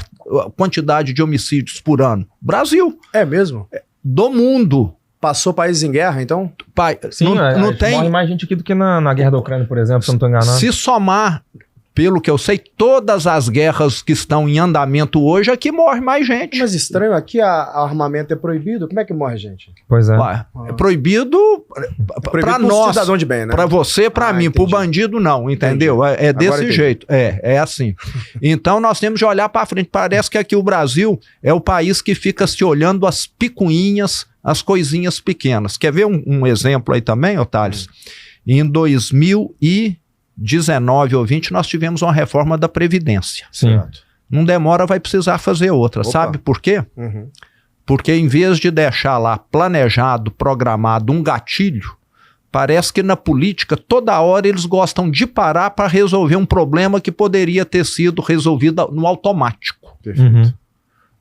[SPEAKER 1] quantidade de homicídios por ano? Brasil.
[SPEAKER 2] É mesmo?
[SPEAKER 1] Do mundo.
[SPEAKER 2] Passou países em guerra, então?
[SPEAKER 3] Sim, não tem. Morre mais gente aqui do que na guerra da Ucrânia, por exemplo, se eu não estou enganado.
[SPEAKER 1] Se somar, pelo que eu sei, todas as guerras que estão em andamento hoje, aqui morre mais gente.
[SPEAKER 2] Mas estranho, aqui o armamento é proibido, como é que morre gente?
[SPEAKER 3] Pois é.
[SPEAKER 1] É proibido para nós,
[SPEAKER 2] cidadão de bem, né?
[SPEAKER 1] Para você, para mim, para o bandido não, entendeu? É desse jeito, é assim. Então nós temos de olhar para frente. Parece que aqui o Brasil é o país que fica se olhando as picuinhas, as coisinhas pequenas. Quer ver um exemplo aí também, Thales? Em 2019 ou 20, nós tivemos uma reforma da Previdência.
[SPEAKER 3] Sim.
[SPEAKER 1] Não demora, vai precisar fazer outra. Sabe por quê? Porque em vez de deixar lá planejado, programado um gatilho, parece que na política toda hora eles gostam de parar para resolver um problema que poderia ter sido resolvido no automático.
[SPEAKER 2] Perfeito.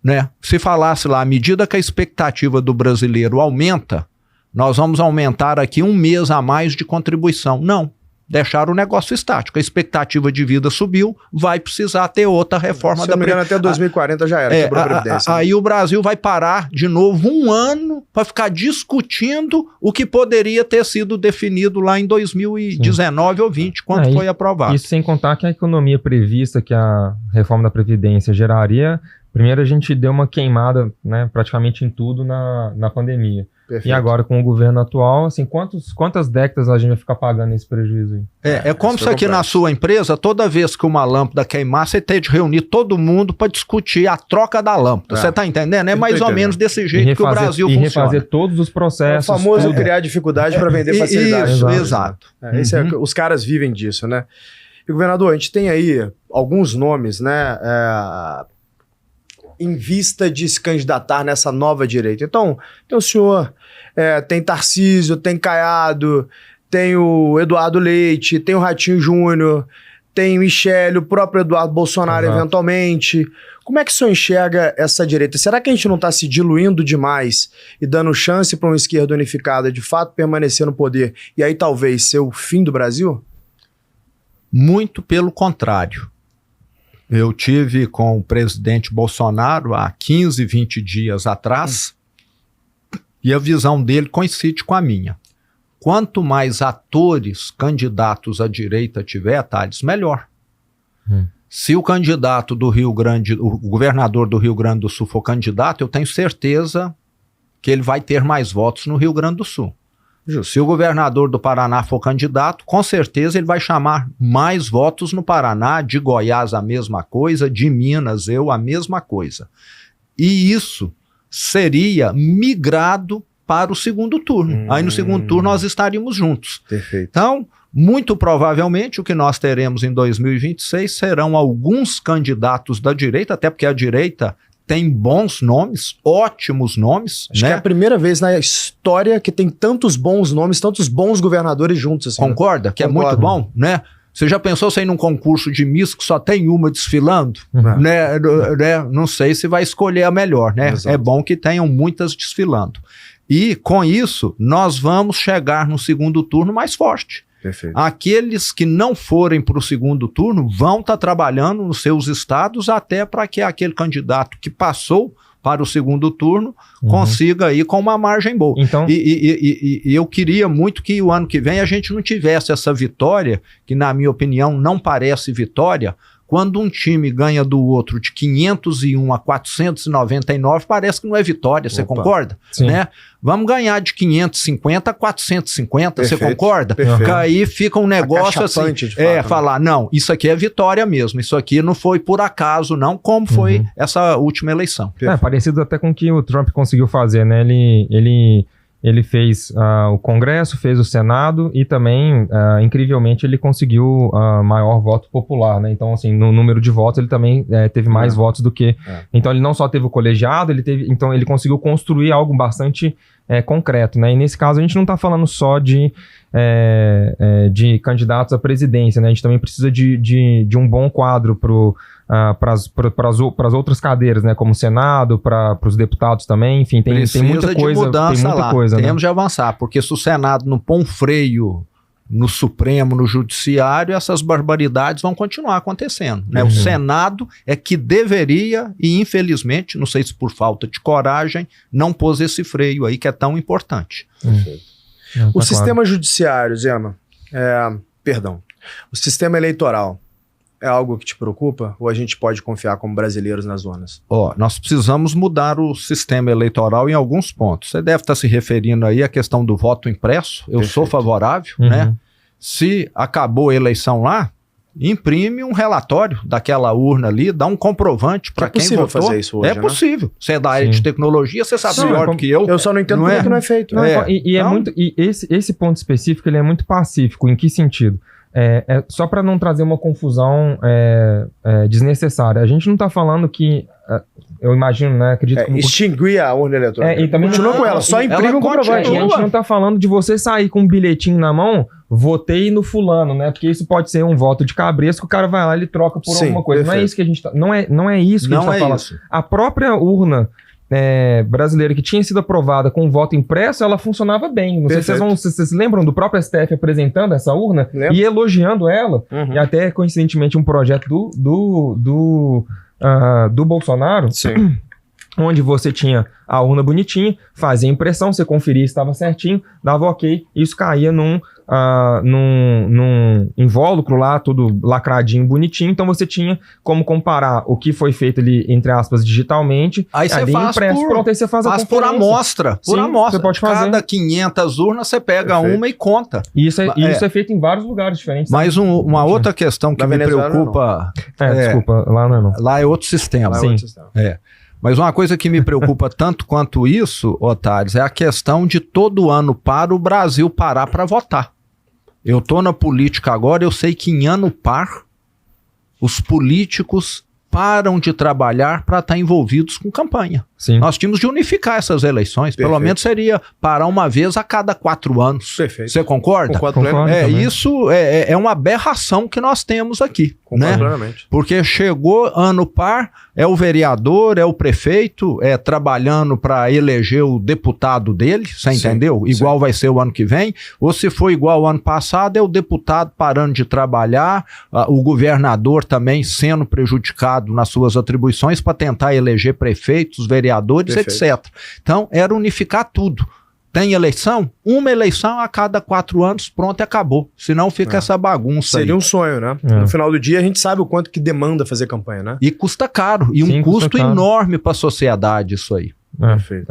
[SPEAKER 1] né? Se falasse lá, à medida que a expectativa do brasileiro aumenta, nós vamos aumentar aqui 1 mês a mais de contribuição. Não. Deixaram o negócio estático. A expectativa de vida subiu, vai precisar ter outra reforma da
[SPEAKER 2] Previdência. Até 2040 já era, quebrou a Previdência.
[SPEAKER 1] Aí o Brasil vai parar de novo 1 ano para ficar discutindo o que poderia ter sido definido lá em 2019 ou 2020, quando foi aprovado.
[SPEAKER 3] Isso sem contar que a economia prevista que a reforma da Previdência geraria, primeiro a gente deu uma queimada, né, praticamente em tudo na pandemia. Perfeito. E agora, com o governo atual, assim, quantas décadas a gente vai ficar pagando esse prejuízo aí?
[SPEAKER 1] É como se aqui na sua empresa, toda vez que uma lâmpada queimar, você tem de reunir todo mundo para discutir a troca da lâmpada. Você está entendendo? É mais ou menos desse jeito que o Brasil funciona. E refazer
[SPEAKER 3] todos os processos.
[SPEAKER 2] É o famoso criar dificuldade para vender facilidade.
[SPEAKER 1] Isso, exato.
[SPEAKER 2] Os caras vivem disso, né? E, governador, a gente tem aí alguns nomes, né? Em vista de se candidatar nessa nova direita. Então, tem o senhor, tem Tarcísio, tem Caiado, tem o Eduardo Leite, tem o Ratinho Júnior, tem o Michele, o próprio Eduardo Bolsonaro, eventualmente. Como é que o senhor enxerga essa direita? Será que a gente não está se diluindo demais e dando chance para uma esquerda unificada de fato permanecer no poder e aí talvez ser o fim do Brasil?
[SPEAKER 1] Muito pelo contrário. Eu tive com o presidente Bolsonaro há 15, 20 dias atrás e a visão dele coincide com a minha. Quanto mais atores candidatos à direita tiver, Thales, melhor. Se o candidato do Rio Grande, o governador do Rio Grande do Sul for candidato, eu tenho certeza que ele vai ter mais votos no Rio Grande do Sul. Se o governador do Paraná for candidato, com certeza ele vai chamar mais votos no Paraná, de Goiás a mesma coisa, de Minas a mesma coisa. E isso seria migrado para o segundo turno. Aí no segundo turno nós estaríamos juntos.
[SPEAKER 2] Perfeito.
[SPEAKER 1] Então, muito provavelmente o que nós teremos em 2026 serão alguns candidatos da direita, até porque a direita tem bons nomes, ótimos nomes.
[SPEAKER 2] Acho que é a primeira vez na história que tem tantos bons nomes, tantos bons governadores juntos. Assim,
[SPEAKER 1] concorda? Né? Que
[SPEAKER 2] Concordo.
[SPEAKER 1] É muito bom, né? Você já pensou você ir num concurso de Miss que só tem uma desfilando? Né? Não sei se vai escolher a melhor, né?
[SPEAKER 2] Exato.
[SPEAKER 1] É bom que tenham muitas desfilando. E com isso, nós vamos chegar no segundo turno mais forte.
[SPEAKER 2] Perfeito.
[SPEAKER 1] Aqueles que não forem para o segundo turno vão estar trabalhando nos seus estados até para que aquele candidato que passou para o segundo turno consiga ir com uma margem boa.
[SPEAKER 3] Então...
[SPEAKER 1] E eu queria muito que o ano que vem a gente não tivesse essa vitória, que na minha opinião não parece vitória. Quando um time ganha do outro de 501 a 499, parece que não é vitória, você concorda?
[SPEAKER 3] Sim.
[SPEAKER 1] Né? Vamos ganhar de 550 a 450,
[SPEAKER 2] perfeito,
[SPEAKER 1] você concorda?
[SPEAKER 2] Perfeito.
[SPEAKER 1] Que aí fica um negócio assim, falar, não, isso aqui é vitória mesmo, isso aqui não foi por acaso não, como foi essa última eleição.
[SPEAKER 3] Parecido até com o que o Trump conseguiu fazer, né? Ele fez o Congresso, fez o Senado e também, incrivelmente, ele conseguiu maior voto popular, né? Então, assim, no número de votos, ele também teve mais votos do que... Então, ele não só teve o colegiado, então ele conseguiu construir algo bastante concreto, né? E nesse caso, a gente não está falando só de candidatos à presidência, né? A gente também precisa de um bom quadro para as outras cadeiras, né? Como o Senado, para os deputados também, enfim, tem muita coisa.
[SPEAKER 1] Mudança
[SPEAKER 3] tem muita
[SPEAKER 1] lá.
[SPEAKER 3] coisa,
[SPEAKER 1] Temos
[SPEAKER 3] né?
[SPEAKER 1] de avançar, porque se o Senado não põe um freio no Supremo, no Judiciário, essas barbaridades vão continuar acontecendo, né? O Senado é que deveria, e infelizmente, não sei se por falta de coragem, não pôs esse freio aí que é tão importante.
[SPEAKER 2] O sistema judiciário, Zema, o sistema eleitoral, é algo que te preocupa? Ou a gente pode confiar como brasileiros nas urnas?
[SPEAKER 1] Nós precisamos mudar o sistema eleitoral em alguns pontos. Você deve estar se referindo aí à questão do voto impresso. Eu sou favorável, né? Se acabou a eleição lá, imprime um relatório daquela urna ali, dá um comprovante para quem votou. É
[SPEAKER 2] possível fazer isso hoje,
[SPEAKER 1] né? Possível. Você é da área de tecnologia, você sabe melhor do que eu.
[SPEAKER 2] Eu só não entendo como é que não é feito.
[SPEAKER 3] E esse ponto específico, ele é muito pacífico. Em que sentido? Só para não trazer uma confusão desnecessária. A gente não está falando que, eu imagino, né? Acredito que
[SPEAKER 2] extinguir a urna eletrônica.
[SPEAKER 3] E também
[SPEAKER 2] continua com ela, só imprime um comprovante.
[SPEAKER 3] E a gente não está falando de você sair com um bilhetinho na mão votei no fulano, né? Porque isso pode ser um voto de cabresto que o cara vai lá e ele troca por alguma coisa. Não é isso que a gente tá, não é isso que a gente tá falando.
[SPEAKER 1] Isso.
[SPEAKER 3] A própria urna brasileira que tinha sido aprovada com voto impresso, ela funcionava bem. Não sei se vocês lembram do próprio STF apresentando essa urna e elogiando ela. E até, coincidentemente, um projeto do Bolsonaro, onde você tinha a urna bonitinha, fazia impressão, você conferia se estava certinho, dava ok, isso caía num invólucro lá, tudo lacradinho, bonitinho, então você tinha como comparar o que foi feito ali, entre aspas, digitalmente,
[SPEAKER 1] aí você faz impresso, pronto, aí você faz a
[SPEAKER 3] por amostra,
[SPEAKER 1] você pode fazer. Cada 500 urnas você pega uma e conta.
[SPEAKER 3] Isso é feito em vários lugares diferentes.
[SPEAKER 1] Mas uma outra questão que me preocupa...
[SPEAKER 3] Desculpa, lá não.
[SPEAKER 1] Lá é outro sistema.
[SPEAKER 3] Sim.
[SPEAKER 1] Mas uma coisa que me preocupa tanto quanto isso, Otários, é a questão de todo ano para o Brasil parar para votar. Eu tô na política agora, eu sei que em ano par, os políticos param de trabalhar para estar envolvidos com campanha.
[SPEAKER 3] Sim.
[SPEAKER 1] Nós tínhamos de unificar essas eleições. Pelo menos seria parar uma vez a cada 4 anos.
[SPEAKER 2] Perfeito.
[SPEAKER 1] Você concorda?
[SPEAKER 3] Concordo
[SPEAKER 1] isso é uma aberração que nós temos aqui.
[SPEAKER 2] Concordo
[SPEAKER 1] né?
[SPEAKER 2] plenamente.
[SPEAKER 1] Porque chegou ano par, é o vereador, é o prefeito, trabalhando para eleger o deputado dele, você entendeu? Igual vai ser o ano que vem. Ou se for igual ao ano passado, é o deputado parando de trabalhar, o governador também sendo prejudicado nas suas atribuições para tentar eleger prefeitos, vereadores, etc. Então, era unificar tudo. Tem eleição? Uma eleição a cada 4 anos, pronto, e acabou. Senão fica essa bagunça.
[SPEAKER 2] Seria um sonho, né? No final do dia, a gente sabe o quanto que demanda fazer campanha, né?
[SPEAKER 1] E custa caro. E um custo enorme para a sociedade isso aí.
[SPEAKER 3] Perfeito.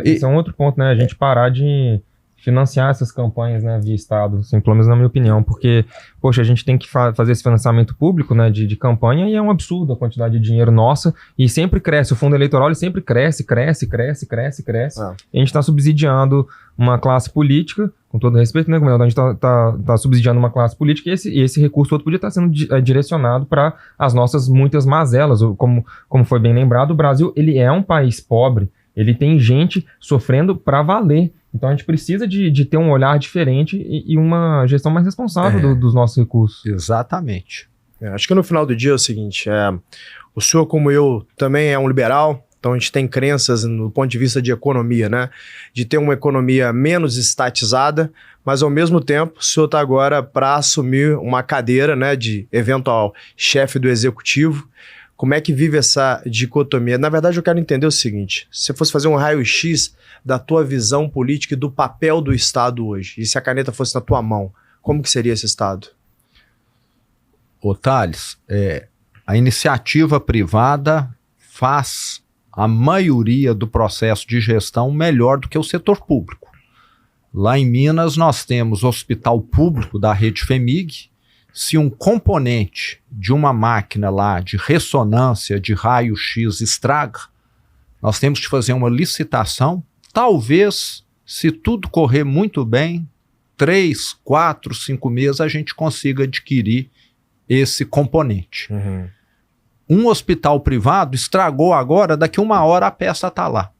[SPEAKER 3] Esse é um outro ponto, né? A gente parar de financiar essas campanhas, né, via Estado, assim, pelo menos na minha opinião, porque, poxa, a gente tem que fazer esse financiamento público, né, de campanha, e é um absurdo a quantidade de dinheiro nossa, e sempre cresce, o fundo eleitoral ele sempre cresce, e a gente está subsidiando uma classe política, com todo respeito, né, a gente tá subsidiando uma classe política, e esse recurso todo podia estar sendo direcionado para as nossas muitas mazelas, como foi bem lembrado, o Brasil, ele é um país pobre, ele tem gente sofrendo para valer. Então a gente precisa de ter um olhar diferente e uma gestão mais responsável dos nossos recursos.
[SPEAKER 1] Exatamente.
[SPEAKER 2] Acho que no final do dia é o seguinte, o senhor como eu também é um liberal, então a gente tem crenças no ponto de vista de economia, né? De ter uma economia menos estatizada, mas ao mesmo tempo o senhor está agora para assumir uma cadeira, né, de eventual chefe do executivo. Como é que vive essa dicotomia? Na verdade, eu quero entender o seguinte, se você fosse fazer um raio-x da tua visão política e do papel do Estado hoje, e se a caneta fosse na tua mão, como que seria esse Estado?
[SPEAKER 1] Ô Thales, a iniciativa privada faz a maioria do processo de gestão melhor do que o setor público. Lá em Minas nós temos o hospital público da rede FEMIG. Se um componente de uma máquina lá de ressonância, de raio-x estraga, nós temos que fazer uma licitação. Talvez, se tudo correr muito bem, 3, 4, 5 meses a gente consiga adquirir esse componente. Um hospital privado estragou agora, daqui 1 hora a peça está lá.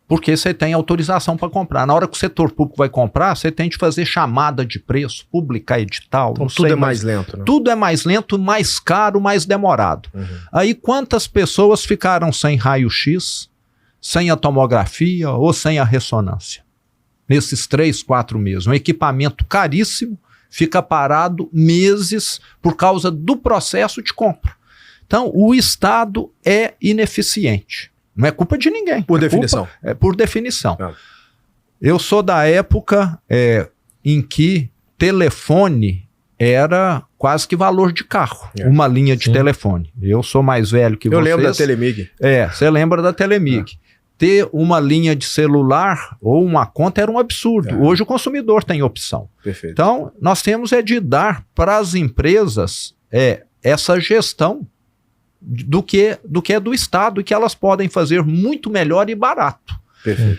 [SPEAKER 1] Porque você tem autorização para comprar. Na hora que o setor público vai comprar, você tem de fazer chamada de preço, publicar edital.
[SPEAKER 2] Então tudo é mais lento, né?
[SPEAKER 1] Tudo é mais lento, mais caro, mais demorado. Aí quantas pessoas ficaram sem raio-x, sem a tomografia ou sem a ressonância? Nesses 3, 4 meses. Um equipamento caríssimo fica parado meses por causa do processo de compra. Então o Estado é ineficiente. Não é culpa de ninguém.
[SPEAKER 2] Por definição.
[SPEAKER 1] É por definição. Eu sou da época em que telefone era quase que valor de carro. Uma linha de telefone. Eu sou mais velho que vocês.
[SPEAKER 2] Eu lembro da Telemig.
[SPEAKER 1] Você lembra da Telemig. Ter uma linha de celular ou uma conta era um absurdo. Hoje o consumidor tem opção.
[SPEAKER 2] Perfeito.
[SPEAKER 1] Então, nós temos de dar para as empresas essa gestão do que é do Estado e que elas podem fazer muito melhor e barato.
[SPEAKER 2] Perfeito.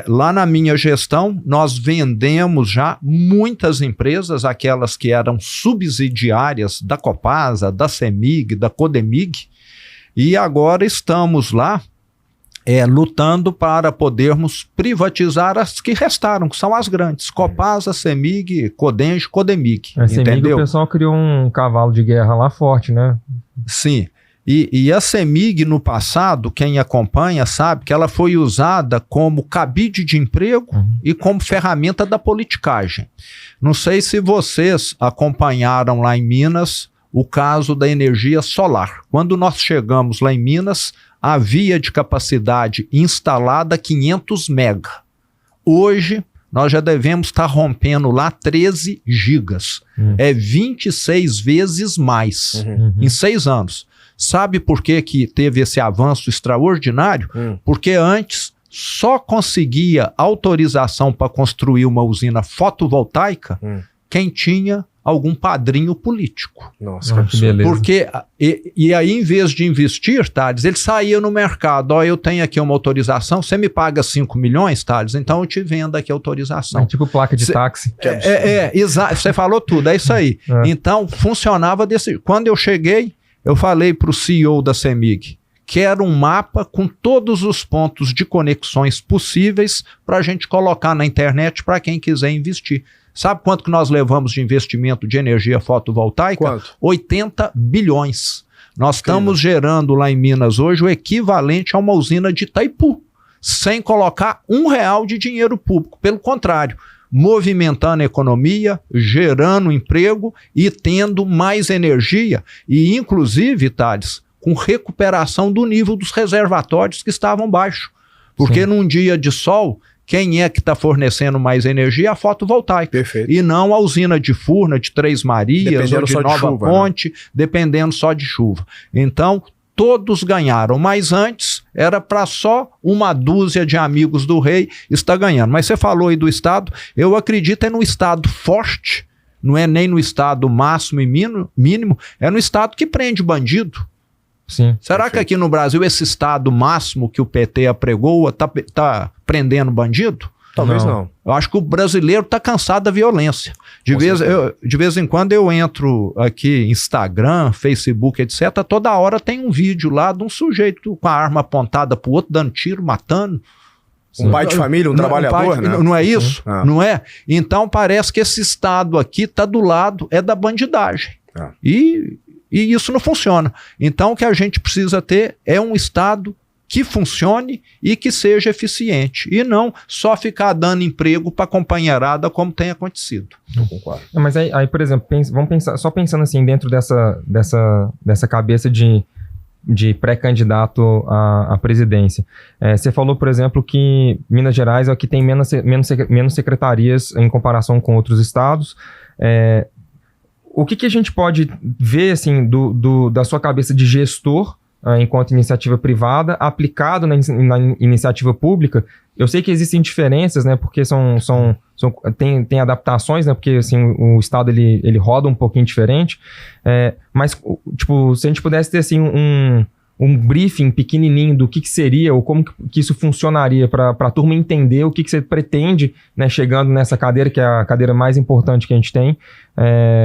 [SPEAKER 1] Lá na minha gestão, nós vendemos já muitas empresas, aquelas que eram subsidiárias da Copasa, da CEMIG, da Codemig, e agora estamos lá lutando para podermos privatizar as que restaram, que são as grandes, Copasa, CEMIG, Codenjo, Codemig,
[SPEAKER 3] A CEMIG,
[SPEAKER 1] entendeu?
[SPEAKER 3] o pessoal criou um cavalo de guerra lá forte, né?
[SPEAKER 1] Sim, e a CEMIG no passado, quem acompanha sabe que ela foi usada como cabide de emprego e como ferramenta da politicagem. Não sei se vocês acompanharam lá em Minas o caso da energia solar. Quando nós chegamos lá em Minas, havia de capacidade instalada 500 mega. Hoje, nós já devemos estar rompendo lá 13 gigas. É 26 vezes mais em 6 anos. Sabe por que teve esse avanço extraordinário? Porque antes só conseguia autorização para construir uma usina fotovoltaica quem tinha algum padrinho político.
[SPEAKER 2] Nossa,
[SPEAKER 3] que beleza.
[SPEAKER 1] Porque, e aí, em vez de investir, Thales, ele saía no mercado. Ó, eu tenho aqui uma autorização, você me paga 5 milhões, Thales, então eu te vendo aqui a autorização.
[SPEAKER 3] É tipo placa de táxi.
[SPEAKER 1] Exato, você falou tudo, é isso aí. Então, funcionava desse... Quando eu cheguei, eu falei para o CEO da CEMIG, que era um mapa com todos os pontos de conexões possíveis para a gente colocar na internet para quem quiser investir. Sabe quanto que nós levamos de investimento de energia fotovoltaica?
[SPEAKER 2] Quanto?
[SPEAKER 1] 80 bilhões. Nós estamos gerando lá em Minas hoje o equivalente a uma usina de Itaipu, sem colocar R$1 de dinheiro público. Pelo contrário, movimentando a economia, gerando emprego e tendo mais energia. E, inclusive, Thales, com recuperação do nível dos reservatórios que estavam baixos. Porque num dia de sol... Quem é que está fornecendo mais energia? A fotovoltaica.
[SPEAKER 2] Perfeito.
[SPEAKER 1] E não a usina de Furna, de Três Marias,
[SPEAKER 2] Dependendo
[SPEAKER 1] ou de
[SPEAKER 2] só de
[SPEAKER 1] Nova
[SPEAKER 2] chuva,
[SPEAKER 1] Ponte, né? Dependendo só de chuva. Então, todos ganharam. Mas antes, era para só uma dúzia de amigos do rei estar ganhando. Mas você falou aí do Estado, eu acredito no Estado forte, não é nem no Estado máximo e mínimo, é no Estado que prende bandido.
[SPEAKER 3] Sim.
[SPEAKER 1] Será que aqui no Brasil esse Estado máximo que o PT apregou tá prendendo bandido?
[SPEAKER 2] Talvez não.
[SPEAKER 1] Eu acho que o brasileiro está cansado da violência. De vez em quando eu entro aqui, Instagram, Facebook, etc. Toda hora tem um vídeo lá de um sujeito com a arma apontada para o outro, dando tiro, matando.
[SPEAKER 2] Um pai de família, um trabalhador, né?
[SPEAKER 1] Não é isso? Não é? Então parece que esse Estado aqui está do lado, da bandidagem. E isso não funciona. Então o que a gente precisa ter é um Estado que funcione e que seja eficiente. E não só ficar dando emprego para a companheirada como tem acontecido.
[SPEAKER 2] Não concordo.
[SPEAKER 3] Mas aí, por exemplo, vamos pensar, só pensando assim, dentro dessa cabeça de pré-candidato à presidência. Você falou, por exemplo, que Minas Gerais é o que tem menos secretarias em comparação com outros estados. O que a gente pode ver assim, da sua cabeça de gestor, enquanto iniciativa privada, aplicado na iniciativa pública? Eu sei que existem diferenças, né, porque tem adaptações, né, porque assim, o Estado ele roda um pouquinho diferente, mas tipo, se a gente pudesse ter assim, um briefing pequenininho do que seria, ou como que isso funcionaria para a turma entender o que você pretende, né, chegando nessa cadeira, que é a cadeira mais importante que a gente tem,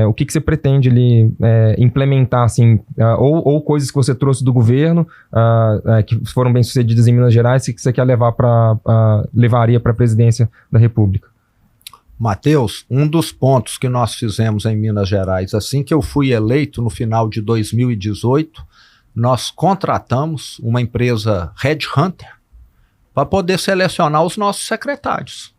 [SPEAKER 3] o que você pretende ali, implementar, assim, ou coisas que você trouxe do governo, que foram bem sucedidas em Minas Gerais, que você quer levaria para a presidência da República.
[SPEAKER 1] Matheus, um dos pontos que nós fizemos em Minas Gerais, assim que eu fui eleito no final de 2018, nós contratamos uma empresa headhunter para poder selecionar os nossos secretários.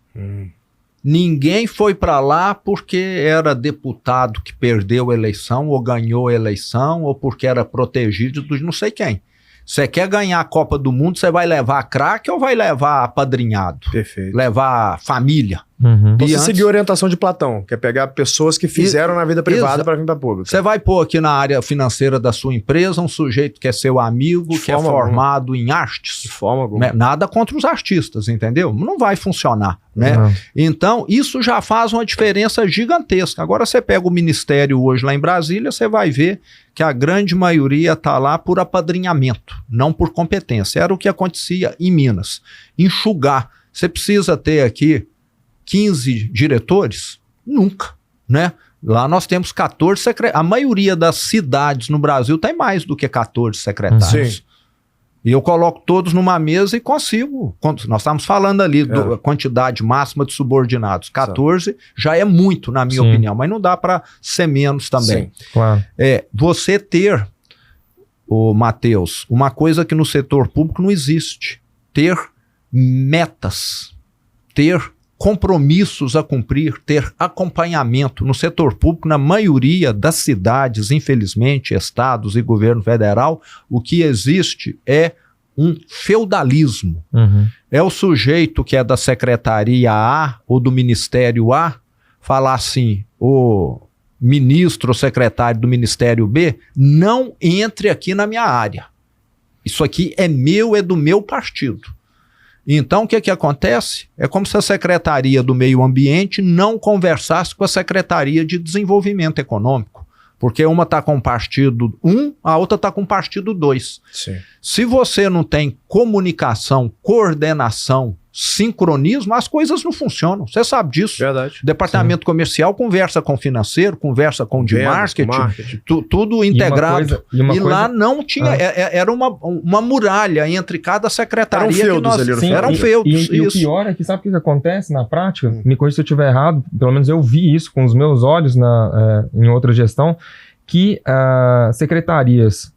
[SPEAKER 1] Ninguém foi para lá porque era deputado que perdeu a eleição ou ganhou a eleição ou porque era protegido de não sei quem. Você quer ganhar a Copa do Mundo, você vai levar craque ou vai levar apadrinhado?
[SPEAKER 2] Perfeito.
[SPEAKER 1] Levar família?
[SPEAKER 2] Então você seguiu a orientação de Platão, que é pegar pessoas que fizeram na vida privada para vir para a pública.
[SPEAKER 1] Você vai pôr aqui na área financeira da sua empresa um sujeito que é seu amigo, que é formado em artes.
[SPEAKER 2] De forma alguma.
[SPEAKER 1] Nada contra os artistas, entendeu? Não vai funcionar, né? Então, isso já faz uma diferença gigantesca. Agora você pega o ministério hoje lá em Brasília, você vai ver que a grande maioria está lá por apadrinhamento, não por competência. Era o que acontecia em Minas. Enxugar. Você precisa ter aqui 15 diretores? Nunca, né? Lá nós temos 14 secretários. A maioria das cidades no Brasil tem mais do que 14 secretários.
[SPEAKER 2] Sim.
[SPEAKER 1] E eu coloco todos numa mesa e consigo. Nós estamos falando ali da quantidade máxima de subordinados. 14 já é muito, na minha opinião, mas não dá para ser menos também.
[SPEAKER 3] Sim, claro.
[SPEAKER 1] Você ter, Matheus, uma coisa que no setor público não existe. Ter metas, ter compromissos a cumprir, ter acompanhamento. No setor público, na maioria das cidades, infelizmente, estados e governo federal, o que existe é um feudalismo. É o sujeito que é da secretaria A ou do ministério A falar assim, o ministro ou secretário do ministério B, não entre aqui na minha área. Isso aqui é meu, é do meu partido. Então, o que acontece? É como se a Secretaria do Meio Ambiente não conversasse com a Secretaria de Desenvolvimento Econômico, porque uma está com o partido 1, a outra está com o partido 2.
[SPEAKER 2] Sim.
[SPEAKER 1] Se você não tem comunicação, coordenação, sincronismo, as coisas não funcionam. Você sabe disso.
[SPEAKER 2] Verdade.
[SPEAKER 1] O departamento comercial conversa com o financeiro, conversa com o de marketing, tudo integrado. E lá não tinha, era uma muralha entre cada secretaria.
[SPEAKER 2] Eram
[SPEAKER 1] feudos.
[SPEAKER 3] E o pior é que sabe o que acontece na prática? Me corrija se eu estiver errado, pelo menos eu vi isso com os meus olhos em outra gestão, que secretarias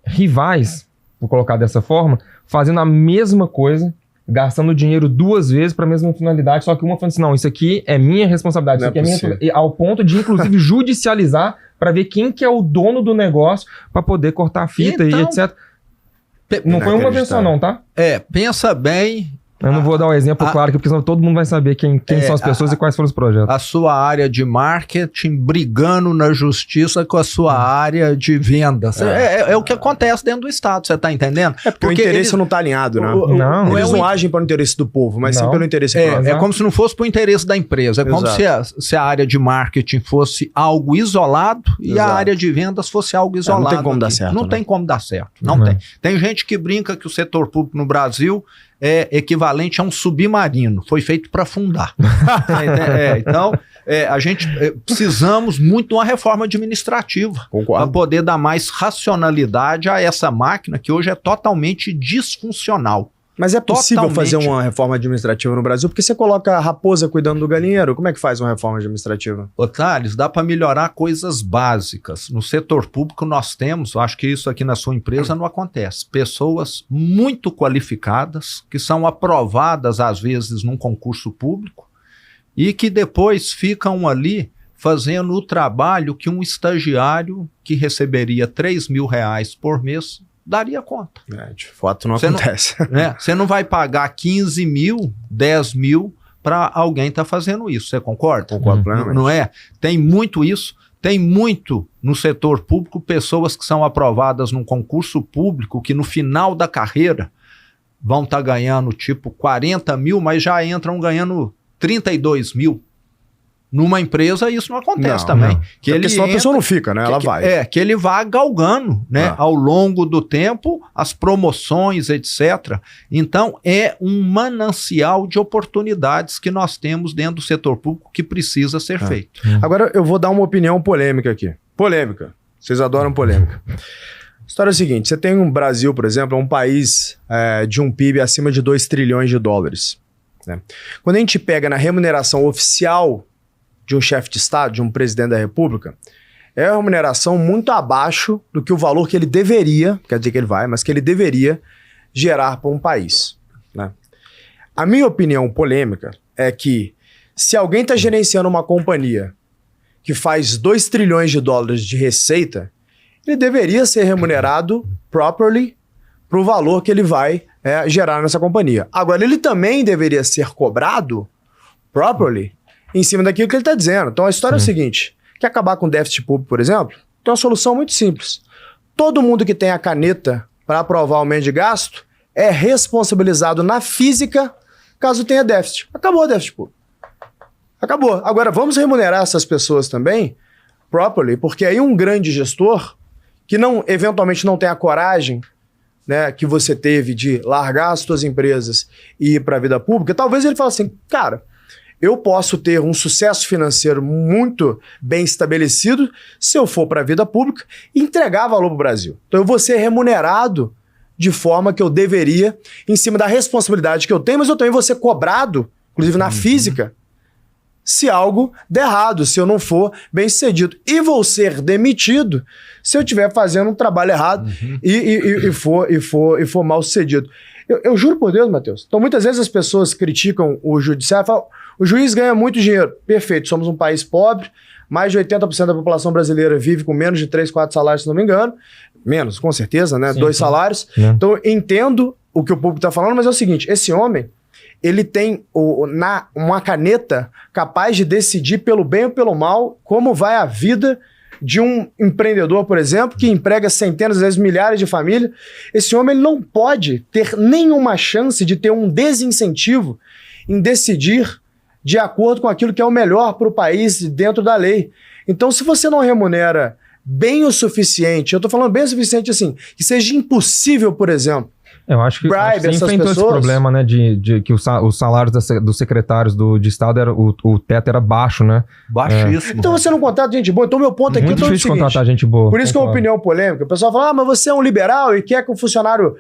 [SPEAKER 3] rivais, vou colocar dessa forma, fazendo a mesma coisa, gastando dinheiro 2 vezes para a mesma finalidade, só que uma falando assim, não, isso aqui é minha responsabilidade, isso aqui é minha, ao ponto de, inclusive, judicializar para ver quem que é o dono do negócio para poder cortar a fita e etc. Não foi uma vez só não, tá?
[SPEAKER 1] Pensa bem.
[SPEAKER 3] Eu não vou dar o exemplo claro, porque senão todo mundo vai saber quem são as pessoas e quais foram os projetos.
[SPEAKER 1] A sua área de marketing brigando na justiça com a sua área de vendas. É o que acontece dentro do Estado, você está entendendo?
[SPEAKER 2] Porque o interesse não está alinhado, né? Eles não agem para o interesse do povo, mas sim pelo interesse próprio.
[SPEAKER 1] É como se não fosse para o interesse da empresa. É como se a área de marketing fosse algo isolado e a área de vendas fosse algo isolado.
[SPEAKER 2] Não tem como dar certo.
[SPEAKER 1] Não tem como dar certo. Não tem. Tem gente que brinca que o setor público no Brasil é equivalente a um submarino, foi feito para afundar. Então, a gente precisamos muito de uma reforma administrativa para poder dar mais racionalidade a essa máquina que hoje é totalmente disfuncional.
[SPEAKER 2] Mas é possível fazer uma reforma administrativa no Brasil? Porque você coloca a raposa cuidando do galinheiro, como é que faz uma reforma administrativa?
[SPEAKER 1] Ô Thales, dá para melhorar coisas básicas. No setor público nós temos, acho que isso aqui na sua empresa não acontece, pessoas muito qualificadas, que são aprovadas às vezes num concurso público e que depois ficam ali fazendo o trabalho que um estagiário que receberia R$3.000 por mês daria conta.
[SPEAKER 2] De fato não acontece.
[SPEAKER 1] Você não vai pagar 15 mil, 10 mil para alguém estar fazendo isso. Você concorda?
[SPEAKER 2] Concordo plenamente.
[SPEAKER 1] Não é? Tem muito isso. Tem muito no setor público pessoas que são aprovadas num concurso público que no final da carreira vão estar ganhando tipo 40 mil, mas já entram ganhando 32 mil. Numa empresa isso não acontece também.
[SPEAKER 2] Não. Que ele senão a pessoa não fica, né? Ela vai.
[SPEAKER 1] Que ele vá galgando, né? Ao longo do tempo, as promoções, etc. Então, é um manancial de oportunidades que nós temos dentro do setor público que precisa ser feito.
[SPEAKER 2] Agora, eu vou dar uma opinião polêmica aqui. Polêmica. Vocês adoram polêmica. A história é a seguinte, você tem um Brasil, por exemplo, é um país de um PIB acima de 2 trilhões de dólares. Né? Quando a gente pega na remuneração oficial de um chefe de Estado, de um presidente da República, é uma remuneração muito abaixo do que o valor que ele deveria, quer dizer que ele vai, mas que ele deveria gerar para um país. Né? A minha opinião polêmica é que se alguém está gerenciando uma companhia que faz 2 trilhões de dólares de receita, ele deveria ser remunerado properly para o valor que ele vai gerar nessa companhia. Agora, ele também deveria ser cobrado properly em cima daquilo que ele está dizendo. Então a história é o seguinte, quer acabar com o déficit público, por exemplo? Tem uma solução muito simples. Todo mundo que tem a caneta para aprovar o aumento de gasto é responsabilizado na física caso tenha déficit. Acabou o déficit público. Acabou. Agora vamos remunerar essas pessoas também properly, porque aí um grande gestor que eventualmente não tem a coragem, né, que você teve de largar as suas empresas e ir para a vida pública, talvez ele fale assim, cara, eu posso ter um sucesso financeiro muito bem estabelecido se eu for para a vida pública e entregar valor para o Brasil. Então eu vou ser remunerado de forma que eu deveria, em cima da responsabilidade que eu tenho, mas eu também vou ser cobrado, inclusive na física, se algo der errado, se eu não for bem sucedido. E vou ser demitido se eu estiver fazendo um trabalho errado e for mal sucedido. Eu juro por Deus, Matheus. Então, muitas vezes as pessoas criticam o judiciário e falam, o juiz ganha muito dinheiro. Perfeito, somos um país pobre, mais de 80% da população brasileira vive com menos de 3, 4 salários, se não me engano. Menos, com certeza, né? Sim, 2 salários. Então, eu entendo o que o público está falando, mas é o seguinte, esse homem, ele tem uma caneta capaz de decidir pelo bem ou pelo mal como vai a vida de um empreendedor, por exemplo, que emprega centenas, às vezes milhares de famílias. Esse homem ele não pode ter nenhuma chance de ter um desincentivo em decidir de acordo com aquilo que é o melhor para o país dentro da lei. Então, se você não remunera bem o suficiente, eu estou falando bem o suficiente assim, que seja impossível, por exemplo,
[SPEAKER 3] eu acho que você enfrentou esse problema, né, de que os salários dos secretários de Estado, o teto era baixo, né?
[SPEAKER 1] Baixíssimo.
[SPEAKER 2] Então você não contrata gente boa. Então meu ponto aqui é
[SPEAKER 3] muito difícil contratar gente boa.
[SPEAKER 2] Por isso que é uma opinião polêmica. O pessoal fala, mas você é um liberal e quer que o funcionário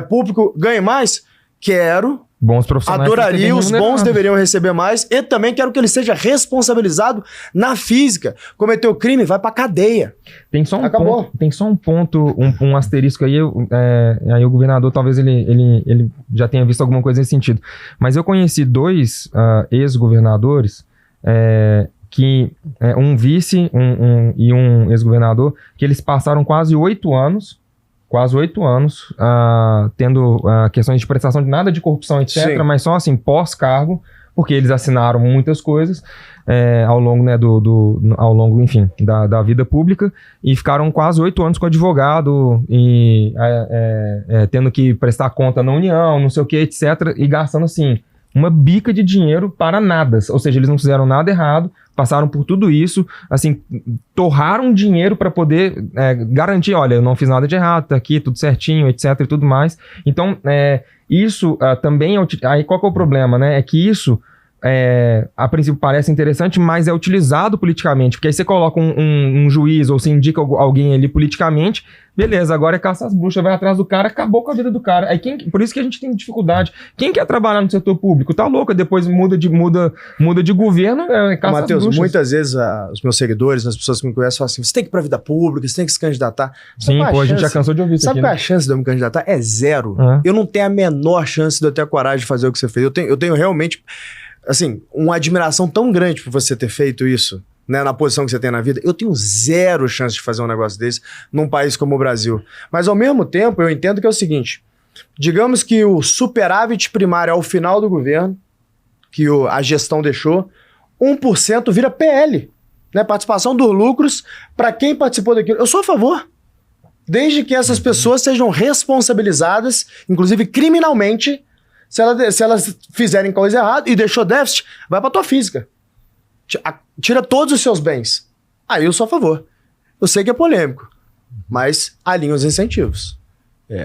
[SPEAKER 2] público ganhe mais? Quero.
[SPEAKER 3] Bons profissionais.
[SPEAKER 2] Adoraria, os bons deveriam receber mais. E também quero que ele seja responsabilizado na física. Cometeu crime, vai pra cadeia.
[SPEAKER 3] Tem só um ponto, um asterisco aí. Aí o governador talvez ele já tenha visto alguma coisa nesse sentido. Mas eu conheci 2 ex-governadores, um vice e um ex-governador, que eles passaram quase 8 anos tendo questões de prestação de nada de corrupção, etc., sim, mas só assim, pós-cargo, porque eles assinaram muitas coisas ao longo, né, enfim, da vida pública, e ficaram quase 8 anos com advogado, e tendo que prestar conta na União, não sei o que, etc., e gastando, assim, uma bica de dinheiro para nada. Ou seja, eles não fizeram nada errado, passaram por tudo isso, assim, torraram dinheiro para poder garantir, olha, eu não fiz nada de errado, tá aqui tudo certinho, etc. e tudo mais. Então, isso também aí qual que é o problema, né? É que isso, a princípio parece interessante, mas é utilizado politicamente, porque aí você coloca um juiz ou você indica alguém ali politicamente, beleza, agora é caça às bruxas, vai atrás do cara, acabou com a vida do cara. Aí por isso que a gente tem dificuldade. Quem quer trabalhar no setor público? Tá louco, depois muda de governo, caça às
[SPEAKER 2] Matheus,
[SPEAKER 3] bruxas.
[SPEAKER 2] Muitas vezes os meus seguidores, as pessoas que me conhecem, falam assim, você tem que ir pra vida pública, você tem que se candidatar.
[SPEAKER 3] Sim, a gente já cansou de ouvir isso.
[SPEAKER 2] Sabe qual é a chance de eu me candidatar? É 0. Eu não tenho a menor chance de eu ter a coragem de fazer o que você fez. Eu tenho realmente, assim, uma admiração tão grande por você ter feito isso, né, na posição que você tem na vida. Eu tenho 0 chance de fazer um negócio desse num país como o Brasil. Mas, ao mesmo tempo, eu entendo que é o seguinte, digamos que o superávit primário ao final do governo, que a gestão deixou, 1% vira PL, né, participação dos lucros para quem participou daquilo. Eu sou a favor, desde que essas pessoas sejam responsabilizadas, inclusive criminalmente, se elas fizerem coisa errada e deixou déficit, vai pra tua física. Tira todos os seus bens. Aí eu sou a favor. Eu sei que é polêmico, mas alinha os incentivos.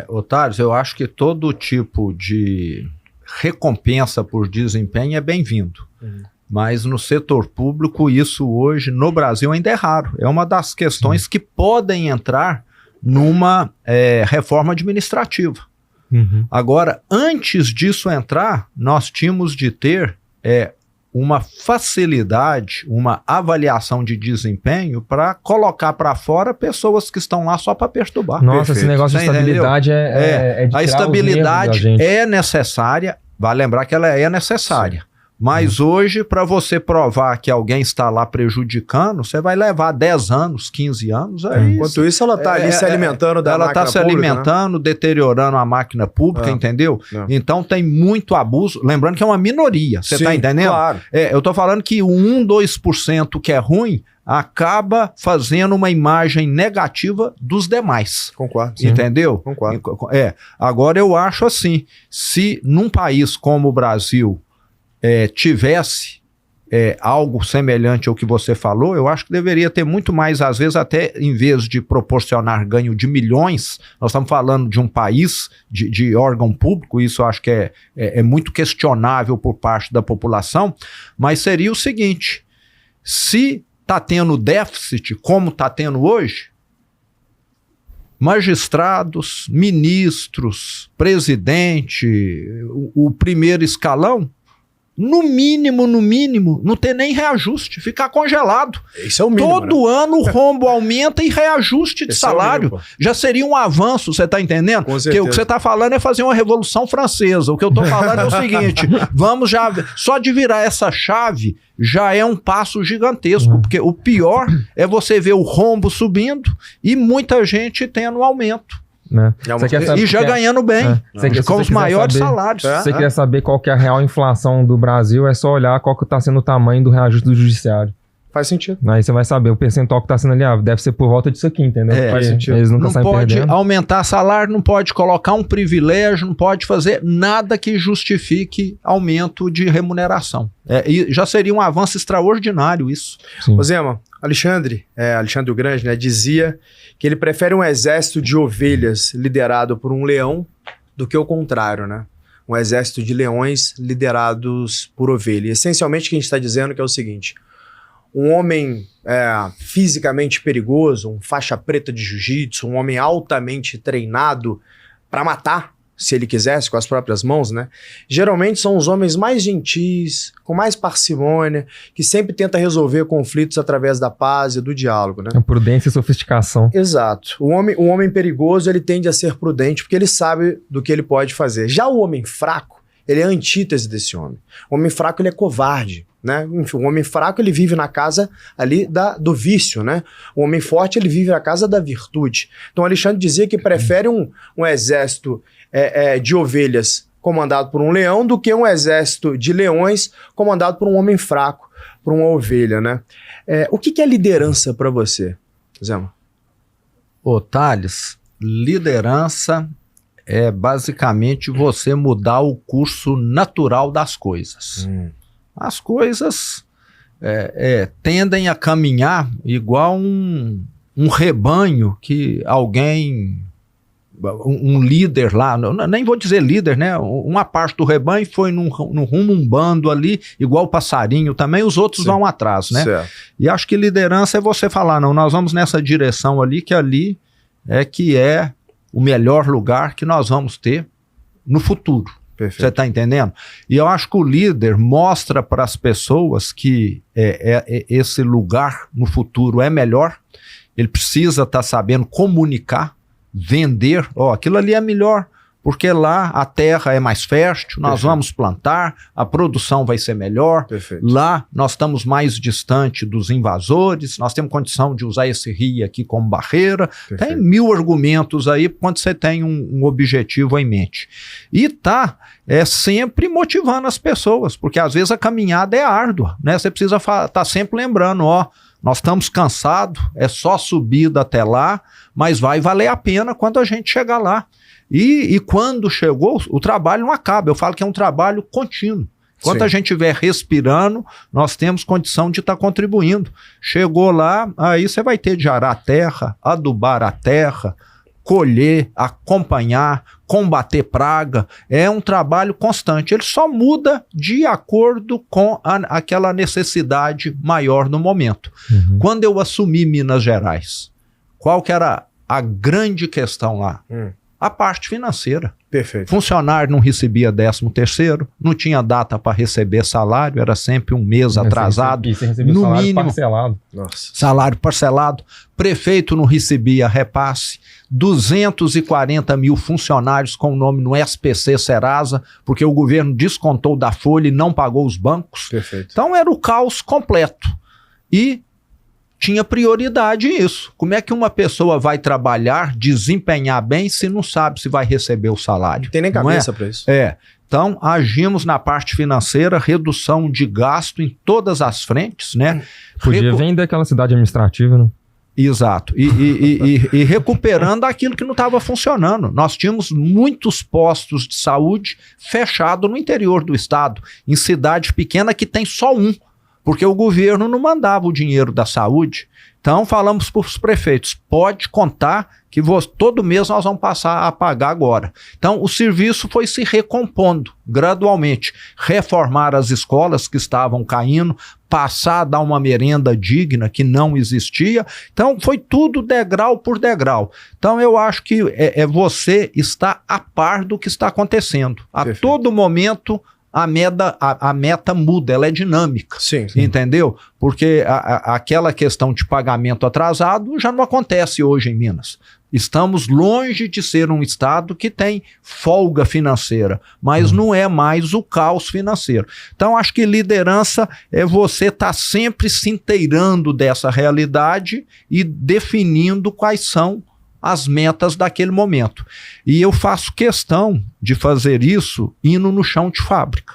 [SPEAKER 1] Otários, eu acho que todo tipo de recompensa por desempenho é bem-vindo. Mas no setor público, isso hoje, no Brasil, ainda é raro. É uma das questões que podem entrar numa reforma administrativa. Agora, antes disso entrar, nós tínhamos de ter uma facilidade, uma avaliação de desempenho para colocar para fora pessoas que estão lá só para perturbar.
[SPEAKER 3] Nossa, esse negócio de estabilidade é de
[SPEAKER 1] a estabilidade é necessária, vale lembrar que ela é necessária. Sim. Mas hoje, para você provar que alguém está lá prejudicando, você vai levar 10 anos, 15 anos.
[SPEAKER 2] Enquanto isso, ela está ali se alimentando da máquina pública. Ela está se alimentando,
[SPEAKER 1] né? Deteriorando a máquina pública, entendeu? Então tem muito abuso. Lembrando que é uma minoria, você está entendendo?
[SPEAKER 2] Claro.
[SPEAKER 1] Eu estou falando que o 1, 2% que é ruim acaba fazendo uma imagem negativa dos demais.
[SPEAKER 2] Concordo.
[SPEAKER 1] Entendeu?
[SPEAKER 2] Concordo.
[SPEAKER 1] Agora eu acho assim, se num país como o Brasil tivesse algo semelhante ao que você falou, eu acho que deveria ter muito mais, às vezes até em vez de proporcionar ganho de milhões, nós estamos falando de um país, de órgão público, isso eu acho que é muito questionável por parte da população, mas seria o seguinte, se está tendo déficit, como está tendo hoje, magistrados, ministros, presidente, o primeiro escalão, no mínimo, não ter nem reajuste, ficar congelado.
[SPEAKER 2] Isso é o mínimo.
[SPEAKER 1] Todo ano o rombo aumenta e reajuste de
[SPEAKER 2] Esse
[SPEAKER 1] salário.
[SPEAKER 2] é o mínimo,
[SPEAKER 1] já seria um avanço, você está entendendo?
[SPEAKER 2] Com certeza.
[SPEAKER 1] Porque o que você está falando é fazer uma revolução francesa. O que eu estou falando é o seguinte, vamos já... Só de virar essa chave já é um passo gigantesco, porque o pior é você ver o rombo subindo e muita gente tendo um aumento.
[SPEAKER 3] Né?
[SPEAKER 1] E já ganhando bem, com os maiores salários.
[SPEAKER 3] Se você quer saber qual que é a real inflação do Brasil, é só olhar qual que está sendo o tamanho do reajuste do judiciário.
[SPEAKER 2] Faz sentido.
[SPEAKER 3] Aí você vai saber, o percentual que está sendo ali, deve ser por volta disso aqui, entendeu?
[SPEAKER 2] Faz sentido.
[SPEAKER 3] Eles nunca
[SPEAKER 1] não
[SPEAKER 3] saem
[SPEAKER 1] pode
[SPEAKER 3] perdendo.
[SPEAKER 1] aumentar salário, não pode colocar um privilégio, não pode fazer nada que justifique aumento de remuneração. E já seria um avanço extraordinário isso.
[SPEAKER 3] Sim.
[SPEAKER 2] Ô Zema, Alexandre o Grande, né, dizia que ele prefere um exército de ovelhas liderado por um leão do que o contrário, né? Um exército de leões liderados por ovelha. E, essencialmente o que a gente está dizendo que é o seguinte: um homem fisicamente perigoso, um faixa preta de jiu-jitsu, um homem altamente treinado para matar, se ele quisesse, com as próprias mãos, né? Geralmente são os homens mais gentis, com mais parcimônia, que sempre tenta resolver conflitos através da paz e do diálogo, né?
[SPEAKER 3] É prudência e sofisticação.
[SPEAKER 2] Exato. O homem perigoso, ele tende a ser prudente porque ele sabe do que ele pode fazer. Já o homem fraco, ele é a antítese desse homem. O homem fraco, ele é covarde, né? Enfim, o homem fraco, ele vive na casa ali do vício, né? O homem forte, ele vive na casa da virtude. Então, Alexandre dizia que prefere um exército de ovelhas comandado por um leão do que um exército de leões comandado por um homem fraco, por uma ovelha, né? O que é liderança para você, Zema?
[SPEAKER 1] Ô, Thales, liderança é basicamente você mudar o curso natural das coisas. As coisas tendem a caminhar igual um rebanho que alguém... Um líder lá, nem vou dizer líder, né? Uma parte do rebanho foi no rumo um bando ali, igual o passarinho também, os outros vão atrás, né?
[SPEAKER 2] Certo.
[SPEAKER 1] E acho que liderança é você falar, não, nós vamos nessa direção ali, que ali é o melhor lugar que nós vamos ter no futuro.
[SPEAKER 2] Perfeito.
[SPEAKER 1] Você está entendendo? E eu acho que o líder mostra para as pessoas que esse lugar no futuro é melhor, ele precisa estar sabendo comunicar, vender, aquilo ali é melhor, porque lá a terra é mais fértil, nós vamos plantar, a produção vai ser melhor.
[SPEAKER 2] Perfeito.
[SPEAKER 1] Lá nós estamos mais distante dos invasores, nós temos condição de usar esse rio aqui como barreira.
[SPEAKER 2] Perfeito.
[SPEAKER 1] Tem 1000 argumentos aí quando você tem um objetivo em mente. E sempre motivando as pessoas, porque às vezes a caminhada é árdua, né? Você precisa estar sempre lembrando, nós estamos cansados, é só subida até lá, mas vai valer a pena quando a gente chegar lá. E quando chegou, o trabalho não acaba. Eu falo que é um trabalho contínuo. Enquanto a gente estiver respirando, nós temos condição de estar contribuindo. Chegou lá, aí você vai ter de arar a terra, adubar a terra, colher, acompanhar, combater praga. É um trabalho constante. Ele só muda de acordo com aquela necessidade maior no momento. Quando eu assumi Minas Gerais, qual que era a grande questão lá? A parte financeira.
[SPEAKER 2] Perfeito.
[SPEAKER 1] Funcionário não recebia 13º, não tinha data para receber salário, era sempre um mês atrasado.
[SPEAKER 3] Você recebia
[SPEAKER 1] no
[SPEAKER 3] salário
[SPEAKER 1] mínimo,
[SPEAKER 3] parcelado.
[SPEAKER 2] Nossa.
[SPEAKER 1] salário parcelado. Prefeito não recebia repasse. 240 mil funcionários com o nome no SPC Serasa, porque o governo descontou da folha e não pagou os bancos.
[SPEAKER 2] Perfeito.
[SPEAKER 1] Então era o caos completo. E tinha prioridade isso. Como é que uma pessoa vai trabalhar, desempenhar bem, se não sabe se vai receber o salário?
[SPEAKER 2] Não tem nem cabeça para isso.
[SPEAKER 1] Então, agimos na parte financeira, redução de gasto em todas as frentes, né?
[SPEAKER 3] Podia vender aquela cidade administrativa, né?
[SPEAKER 1] Exato. E recuperando aquilo que não estava funcionando. Nós tínhamos muitos postos de saúde fechados no interior do estado, em cidade pequena que tem só um, porque o governo não mandava o dinheiro da saúde. Então falamos para os prefeitos, pode contar que todo mês nós vamos passar a pagar agora. Então o serviço foi se recompondo gradualmente, reformar as escolas que estavam caindo, passar a dar uma merenda digna que não existia. Então foi tudo degrau por degrau. Então eu acho que você está a par do que está acontecendo. A todo momento a meta muda, ela é dinâmica.
[SPEAKER 2] Sim.
[SPEAKER 1] Entendeu? Porque aquela questão de pagamento atrasado já não acontece hoje em Minas. Estamos longe de ser um estado que tem folga financeira, mas não é mais o caos financeiro. Então, acho que liderança é você estar sempre se inteirando dessa realidade e definindo quais são as metas daquele momento. E eu faço questão de fazer isso indo no chão de fábrica.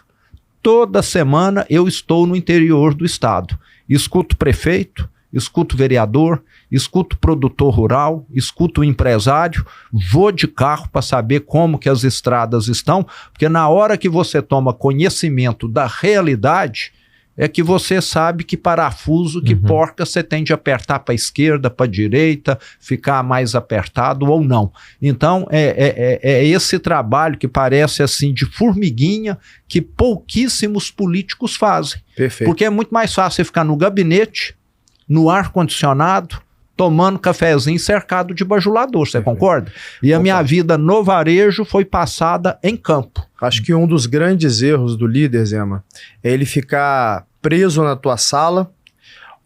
[SPEAKER 1] Toda semana eu estou no interior do estado. Escuto prefeito, escuto vereador, escuto produtor rural, escuto empresário, vou de carro para saber como que as estradas estão, porque na hora que você toma conhecimento da realidade, é que você sabe que parafuso, que porca você tem de apertar para a esquerda, para a direita, ficar mais apertado ou não. Então, é esse trabalho que parece assim de formiguinha que pouquíssimos políticos fazem.
[SPEAKER 2] Perfeito.
[SPEAKER 1] Porque é muito mais fácil você ficar no gabinete, no ar-condicionado, tomando cafezinho cercado de bajulador, você concorda? E a minha vida no varejo foi passada em campo.
[SPEAKER 2] Acho que um dos grandes erros do líder, Zema, é ele ficar preso na tua sala,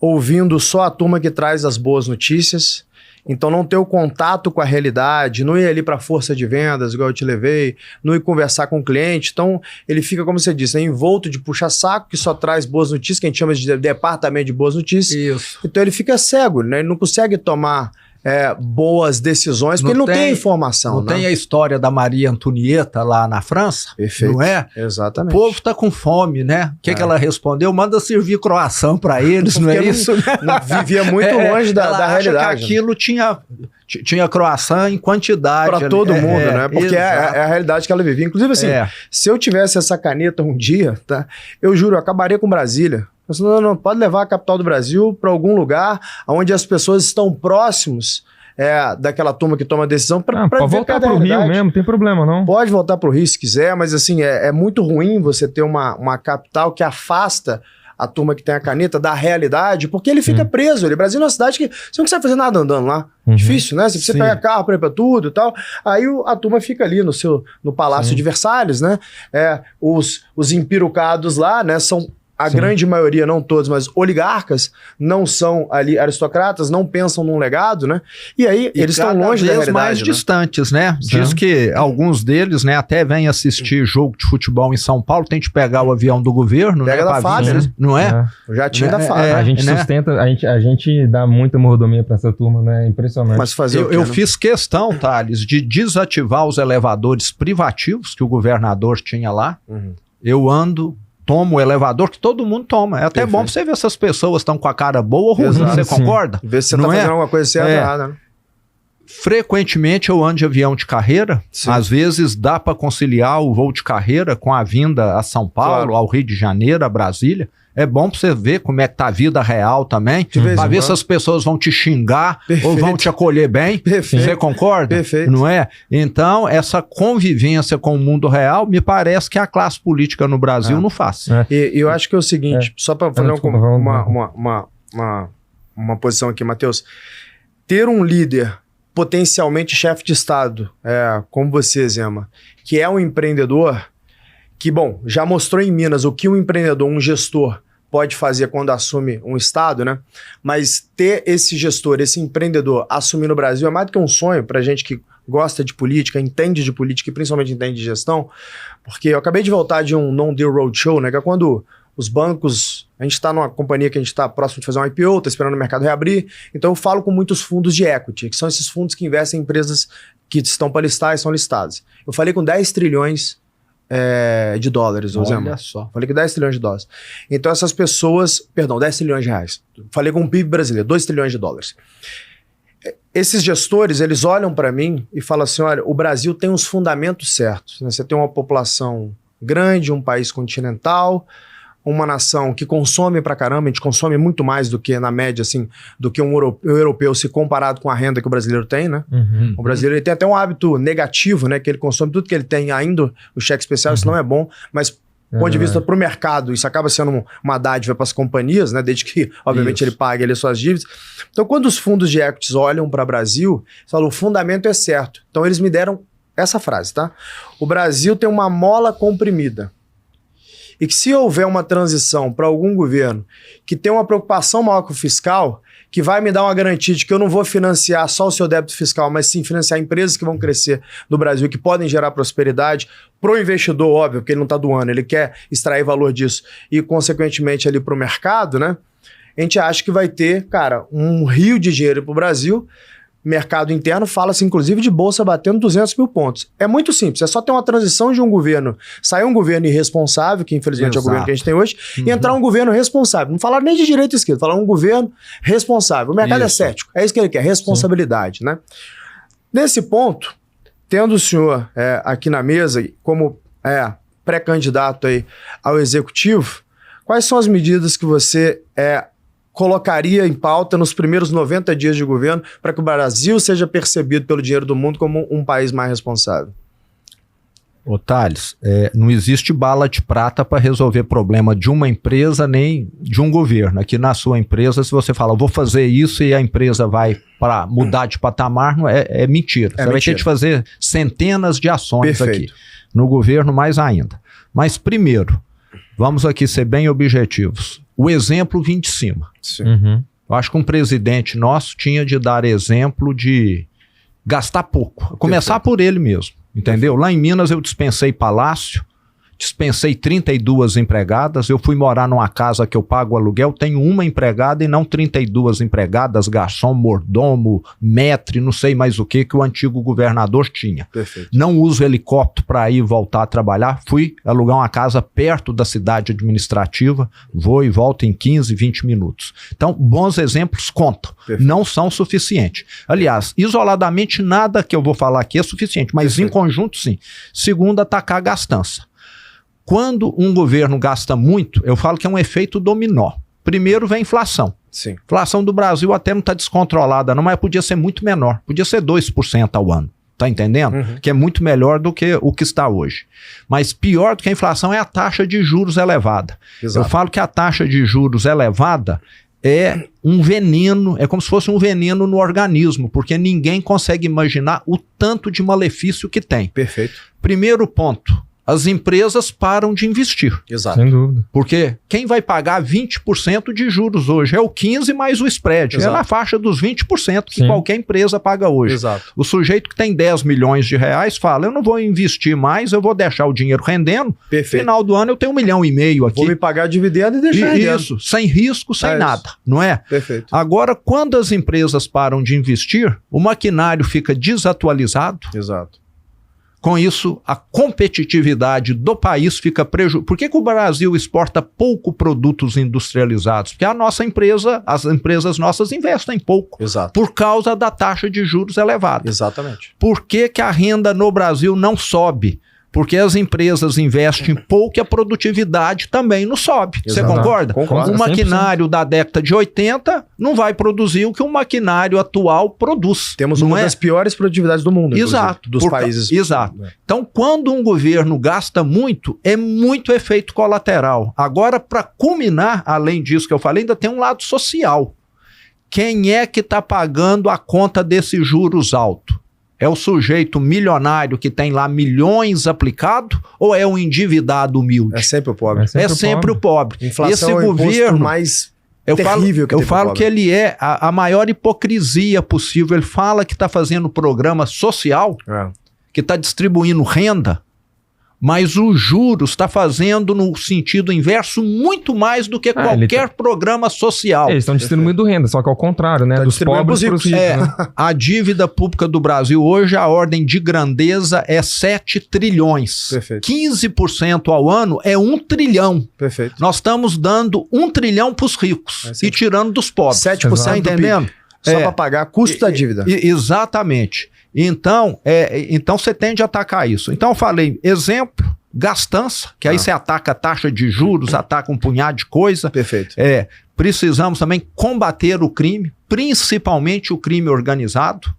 [SPEAKER 2] ouvindo só a turma que traz as boas notícias, então não ter o contato com a realidade, não ir ali para a força de vendas, igual eu te levei, não ir conversar com o cliente. Então ele fica, como você disse, envolto de puxa-saco, que só traz boas notícias, que a gente chama de departamento de boas notícias.
[SPEAKER 1] Isso.
[SPEAKER 2] Então ele fica cego, né? Ele não consegue tomar boas decisões, porque ele não tem informação.
[SPEAKER 1] Não tem a história da Maria Antonieta lá na França?
[SPEAKER 2] Perfeito.
[SPEAKER 1] Não é?
[SPEAKER 2] Exatamente.
[SPEAKER 1] O povo tá com fome, né? O que ela respondeu? Manda servir croissant para eles, não é isso?
[SPEAKER 2] Não, vivia muito longe da realidade.
[SPEAKER 1] Que aquilo tinha croissant em quantidade.
[SPEAKER 2] Para todo mundo, né? Porque é a realidade que ela vivia. Inclusive, assim, se eu tivesse essa caneta um dia, tá? Eu juro, eu acabaria com Brasília. Não, pode levar a capital do Brasil para algum lugar onde as pessoas estão próximos daquela turma que toma a decisão para
[SPEAKER 3] voltar para o Rio mesmo, não tem problema não.
[SPEAKER 2] Pode voltar para o Rio se quiser, mas assim, é muito ruim você ter uma capital que afasta a turma que tem a caneta da realidade, porque ele fica preso. O Brasil é uma cidade que você não consegue fazer nada andando lá. Difícil, né? Você precisa pegar carro para ir para tudo e tal. Aí a turma fica ali no Palácio de Versalhes, né? Os empirucados lá, né? São a grande maioria, não todos, mas oligarcas, não são ali aristocratas, não pensam num legado, né? E aí eles estão longe da realidade,
[SPEAKER 1] mais distantes, né? Diz que alguns deles, né, até vêm assistir jogo de futebol em São Paulo, tem que pegar o avião do governo,
[SPEAKER 2] pega da FAB, né?
[SPEAKER 1] Não é?
[SPEAKER 2] O jatinho da FAB.
[SPEAKER 3] A gente sustenta, a gente dá muita mordomia para essa turma, né? Impressionante.
[SPEAKER 2] Mas fazer
[SPEAKER 1] eu fiz questão, Thales, de desativar os elevadores privativos que o governador tinha lá. Eu tomo o elevador que todo mundo toma. É até bom pra você ver se as pessoas estão com a cara boa ou ruim. Você concorda?
[SPEAKER 2] Ver se você tá fazendo alguma coisa certa ou errada, né?
[SPEAKER 1] Frequentemente eu ando de avião de carreira. Às vezes dá para conciliar o voo de carreira com a vinda a São Paulo, ao Rio de Janeiro, a Brasília. É bom pra você ver como é que tá a vida real também, pra ver se as pessoas vão te xingar ou vão te acolher bem. Você concorda?
[SPEAKER 2] Perfeito.
[SPEAKER 1] Não é? Então, essa convivência com o mundo real, me parece que a classe política no Brasil não faz.
[SPEAKER 2] E eu acho que é o seguinte, só para fazer uma posição aqui, Matheus, ter um líder potencialmente chefe de Estado, como você, Zema, que é um empreendedor, que, bom, já mostrou em Minas o que um empreendedor, um gestor, pode fazer quando assume um estado, né? Mas ter esse gestor, esse empreendedor assumir no Brasil é mais do que um sonho pra gente que gosta de política, entende de política e principalmente entende de gestão, porque eu acabei de voltar de um non-deal roadshow, né? Que é quando os bancos, a gente está numa companhia que a gente está próximo de fazer um IPO, está esperando o mercado reabrir, então eu falo com muitos fundos de equity, que são esses fundos que investem em empresas que estão para listar e são listadas. Eu falei com 10 trilhões de dólares,
[SPEAKER 1] Olha só.
[SPEAKER 2] Falei com 10 trilhões de dólares. Então essas pessoas, 10 trilhões de reais. Falei com o PIB brasileiro, 2 trilhões de dólares. Esses gestores, eles olham para mim e falam assim, olha, o Brasil tem os fundamentos certos. Né? Você tem uma população grande, um país continental, uma nação que consome pra caramba, a gente consome muito mais do que na média, assim, do que um europeu se comparado com a renda que o brasileiro tem, né? O brasileiro ele tem até um hábito negativo, né? Que ele consome tudo que ele tem, ainda o cheque especial, isso não é bom, mas do ponto de vista pro mercado, isso acaba sendo uma dádiva para as companhias, né? Desde que, obviamente, ele pague ali suas dívidas. Então, quando os fundos de equities olham para o Brasil, eles falam, o fundamento é certo. Então, eles me deram essa frase, tá? O Brasil tem uma mola comprimida. E que se houver uma transição para algum governo que tem uma preocupação maior com o fiscal, que vai me dar uma garantia de que eu não vou financiar só o seu débito fiscal, mas sim financiar empresas que vão crescer no Brasil, que podem gerar prosperidade para o investidor, óbvio, porque ele não está doando, ele quer extrair valor disso e, consequentemente, ali para o mercado, né? A gente acha que vai ter, cara, um rio de dinheiro para o Brasil. Mercado interno fala-se, inclusive, de bolsa batendo 200 mil pontos. É muito simples, é só ter uma transição de um governo, sair um governo irresponsável, que infelizmente é o governo que a gente tem hoje, e entrar um governo responsável. Não falar nem de direita e esquerda, falar um governo responsável. O mercado é cético, é isso que ele quer, responsabilidade, né? Nesse ponto, tendo o senhor aqui na mesa como pré-candidato aí ao executivo, quais são as medidas que você colocaria em pauta nos primeiros 90 dias de governo para que o Brasil seja percebido pelo dinheiro do mundo como um país mais responsável?
[SPEAKER 1] Ô Thales, não existe bala de prata para resolver problema de uma empresa nem de um governo. Aqui na sua empresa, se você fala, vou fazer isso e a empresa vai para mudar de patamar, não é mentira. Você vai ter de fazer centenas de ações aqui. No governo, mais ainda. Mas primeiro, vamos aqui ser bem objetivos. O exemplo vem de cima. Eu acho que um presidente nosso tinha de dar exemplo de gastar pouco. Começar por ele mesmo, entendeu? Lá em Minas eu dispensei palácio, dispensei 32 empregadas, eu fui morar numa casa que eu pago aluguel, tenho uma empregada e não 32 empregadas, garçom, mordomo, maître, não sei mais o que o antigo governador tinha. Não uso helicóptero para ir e voltar a trabalhar, fui alugar uma casa perto da cidade administrativa, vou e volto em 15, 20 minutos. Então, bons exemplos contam, não são suficientes. Aliás, isoladamente nada que eu vou falar aqui é suficiente, mas em conjunto sim. Segundo, atacar a gastança. Quando um governo gasta muito, eu falo que é um efeito dominó. Primeiro vem a inflação. A inflação do Brasil até não está descontrolada, não, mas podia ser muito menor. Podia ser 2% ao ano. Tá entendendo? Que é muito melhor do que o que está hoje. Mas pior do que a inflação é a taxa de juros elevada. Eu falo que a taxa de juros elevada é um veneno, é como se fosse um veneno no organismo, porque ninguém consegue imaginar o tanto de malefício que tem. Primeiro ponto. As empresas param de investir.
[SPEAKER 3] Sem dúvida.
[SPEAKER 1] Porque quem vai pagar 20% de juros hoje? É o 15% mais o spread. É na faixa dos 20% que qualquer empresa paga hoje. O sujeito que tem 10 milhões de reais fala, eu não vou investir mais, eu vou deixar o dinheiro rendendo. Final do ano eu tenho 1,5 milhão aqui.
[SPEAKER 2] Vou me pagar dividendo e deixar rendendo.
[SPEAKER 1] Isso, sem risco, sem nada, não é? Agora, quando as empresas param de investir, o maquinário fica desatualizado. Com isso, a competitividade do país fica prejudicada. Por que o Brasil exporta pouco produtos industrializados? Porque a nossa empresa, as empresas nossas investem pouco. Por causa da taxa de juros elevada. Por que a renda no Brasil não sobe? Porque as empresas investem pouco e a produtividade também não sobe. Você concorda? Um maquinário da década de 80 não vai produzir o que um maquinário atual produz.
[SPEAKER 2] Temos uma das piores produtividades do mundo,
[SPEAKER 1] dos países. Então, quando um governo gasta muito, é muito efeito colateral. Agora, para culminar, além disso que eu falei, ainda tem um lado social. Quem é que está pagando a conta desses juros altos? É o sujeito milionário que tem lá milhões aplicado ou é o endividado humilde?
[SPEAKER 2] É sempre o pobre.
[SPEAKER 1] É sempre o pobre.
[SPEAKER 2] Inflação esse governo mais terrível que
[SPEAKER 1] eu falo que ele é a maior hipocrisia possível. Ele fala que está fazendo programa social, que está distribuindo renda, mas o juros está fazendo no sentido inverso muito mais do que qualquer programa social.
[SPEAKER 3] Eles estão distribuindo renda, só que ao contrário, né? Dos pobres para os ricos.
[SPEAKER 1] A dívida pública do Brasil hoje, a ordem de grandeza é 7 trilhões. 15% ao ano é 1 trilhão. Nós estamos dando 1 trilhão para os ricos e tirando dos pobres.
[SPEAKER 2] 7% tá entendendo? Só para pagar custo da dívida.
[SPEAKER 1] Exatamente. Então você tende a atacar isso. Então eu falei, exemplo, gastança, que aí você ataca a taxa de juros, ataca um punhado de coisa.
[SPEAKER 2] Perfeito.
[SPEAKER 1] Precisamos também combater o crime, principalmente o crime organizado.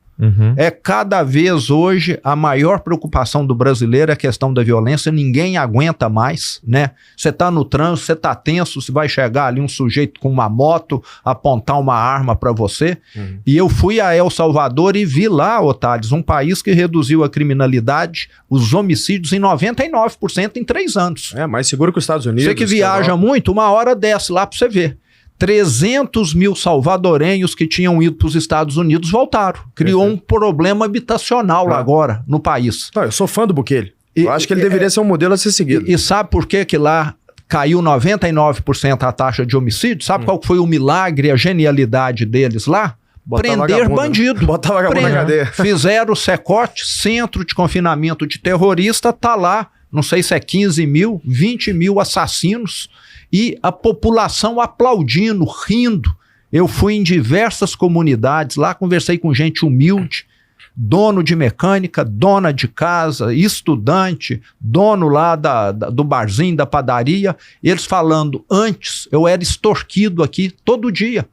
[SPEAKER 1] É cada vez hoje a maior preocupação do brasileiro é a questão da violência. Ninguém aguenta mais, né? Você tá no trânsito, você tá tenso, você vai chegar ali um sujeito com uma moto, apontar uma arma para você. E eu fui a El Salvador e vi lá, Otales, um país que reduziu a criminalidade, os homicídios em 99% em 3 anos.
[SPEAKER 2] Mais seguro que os Estados Unidos.
[SPEAKER 1] Você que viaja muito, uma hora desce lá para você ver. 300 mil salvadorenhos que tinham ido para os Estados Unidos voltaram. Criou um problema habitacional lá agora no país.
[SPEAKER 2] Eu sou fã do Bukele. Eu acho que ele deveria ser um modelo a ser seguido.
[SPEAKER 1] E sabe por que lá caiu 99% a taxa de homicídio? Sabe qual foi o milagre, a genialidade deles lá? Prender bandido.
[SPEAKER 2] Botar vagabundo na cadeia.
[SPEAKER 1] Fizeram o Secote, centro de confinamento de terrorista, tá lá, não sei se é 15 mil, 20 mil assassinos. E a população aplaudindo, rindo. Eu fui em diversas comunidades lá, conversei com gente humilde, dono de mecânica, dona de casa, estudante, dono lá do barzinho, da padaria. Eles falando, antes eu era extorquido aqui todo dia.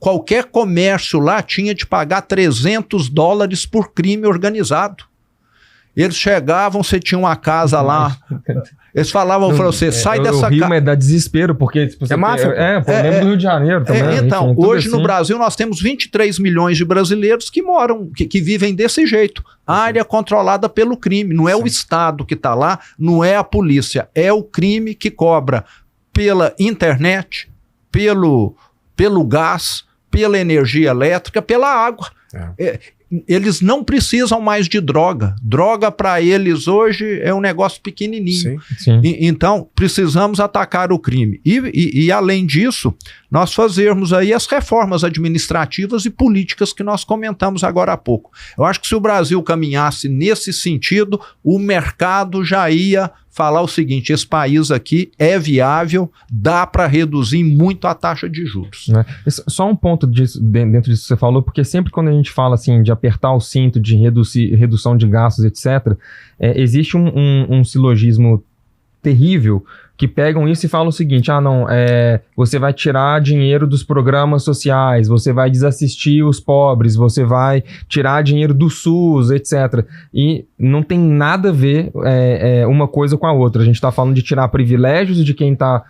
[SPEAKER 1] Qualquer comércio lá tinha de pagar $300 por crime organizado. Eles chegavam, você tinha uma casa lá... Eles falavam pra você, sai dessa casa.
[SPEAKER 3] O Rio dá desespero, porque... Tipo,
[SPEAKER 2] é máfia.
[SPEAKER 3] Lembro do Rio de Janeiro também.
[SPEAKER 1] Então, hoje no Brasil nós temos 23 milhões de brasileiros que moram, que vivem desse jeito. Área controlada pelo crime. Não é o Estado que está lá, não é a polícia. É o crime que cobra pela internet, pelo gás, pela energia elétrica, pela água. Eles não precisam mais de droga. Droga para eles hoje é um negócio pequenininho.
[SPEAKER 3] Sim.
[SPEAKER 1] Então, precisamos atacar o crime. E além disso, nós fazermos aí as reformas administrativas e políticas que nós comentamos agora há pouco. Eu acho que se o Brasil caminhasse nesse sentido, o mercado já ia falar o seguinte, esse país aqui é viável, dá para reduzir muito a taxa de juros.
[SPEAKER 3] Só um ponto dentro disso que você falou, porque sempre quando a gente fala assim de apertar o cinto, de redução de gastos, etc., existe um silogismo terrível que pegam isso e falam o seguinte, você vai tirar dinheiro dos programas sociais, você vai desassistir os pobres, você vai tirar dinheiro do SUS, etc. E não tem nada a ver uma coisa com a outra. A gente está falando de tirar privilégios de quem está...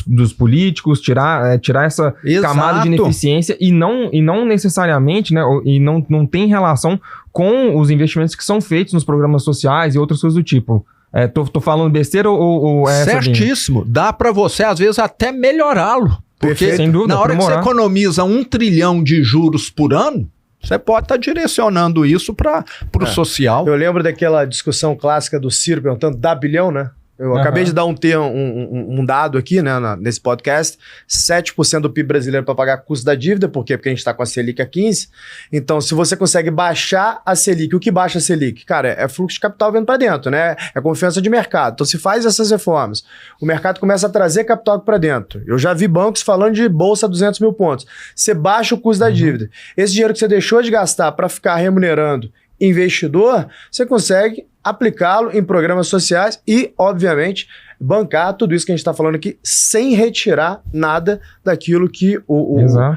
[SPEAKER 3] dos políticos, tirar essa camada de ineficiência e não necessariamente, né, e não tem relação com os investimentos que são feitos nos programas sociais e outras coisas do tipo. Tô falando besteira ou é
[SPEAKER 1] certíssimo. Essa dá para você, às vezes, até melhorá-lo. Porque
[SPEAKER 3] sem dúvida,
[SPEAKER 1] na hora que você economiza 1 trilhão de juros por ano, você pode estar direcionando isso para o social.
[SPEAKER 2] Eu lembro daquela discussão clássica do Ciro perguntando, dá bilhão, né? Eu acabei de dar um dado aqui, né, nesse podcast, 7% do PIB brasileiro para pagar custo da dívida, por quê? Porque a gente está com a Selic a 15%, então se você consegue baixar a Selic, o que baixa a Selic? Cara, é fluxo de capital vindo para dentro, né? É confiança de mercado. Então se faz essas reformas, o mercado começa a trazer capital para dentro. Eu já vi bancos falando de bolsa a 200 mil pontos. Você baixa o custo da dívida. Esse dinheiro que você deixou de gastar para ficar remunerando investidor, você consegue aplicá-lo em programas sociais e, obviamente, bancar tudo isso que a gente está falando aqui sem retirar nada daquilo que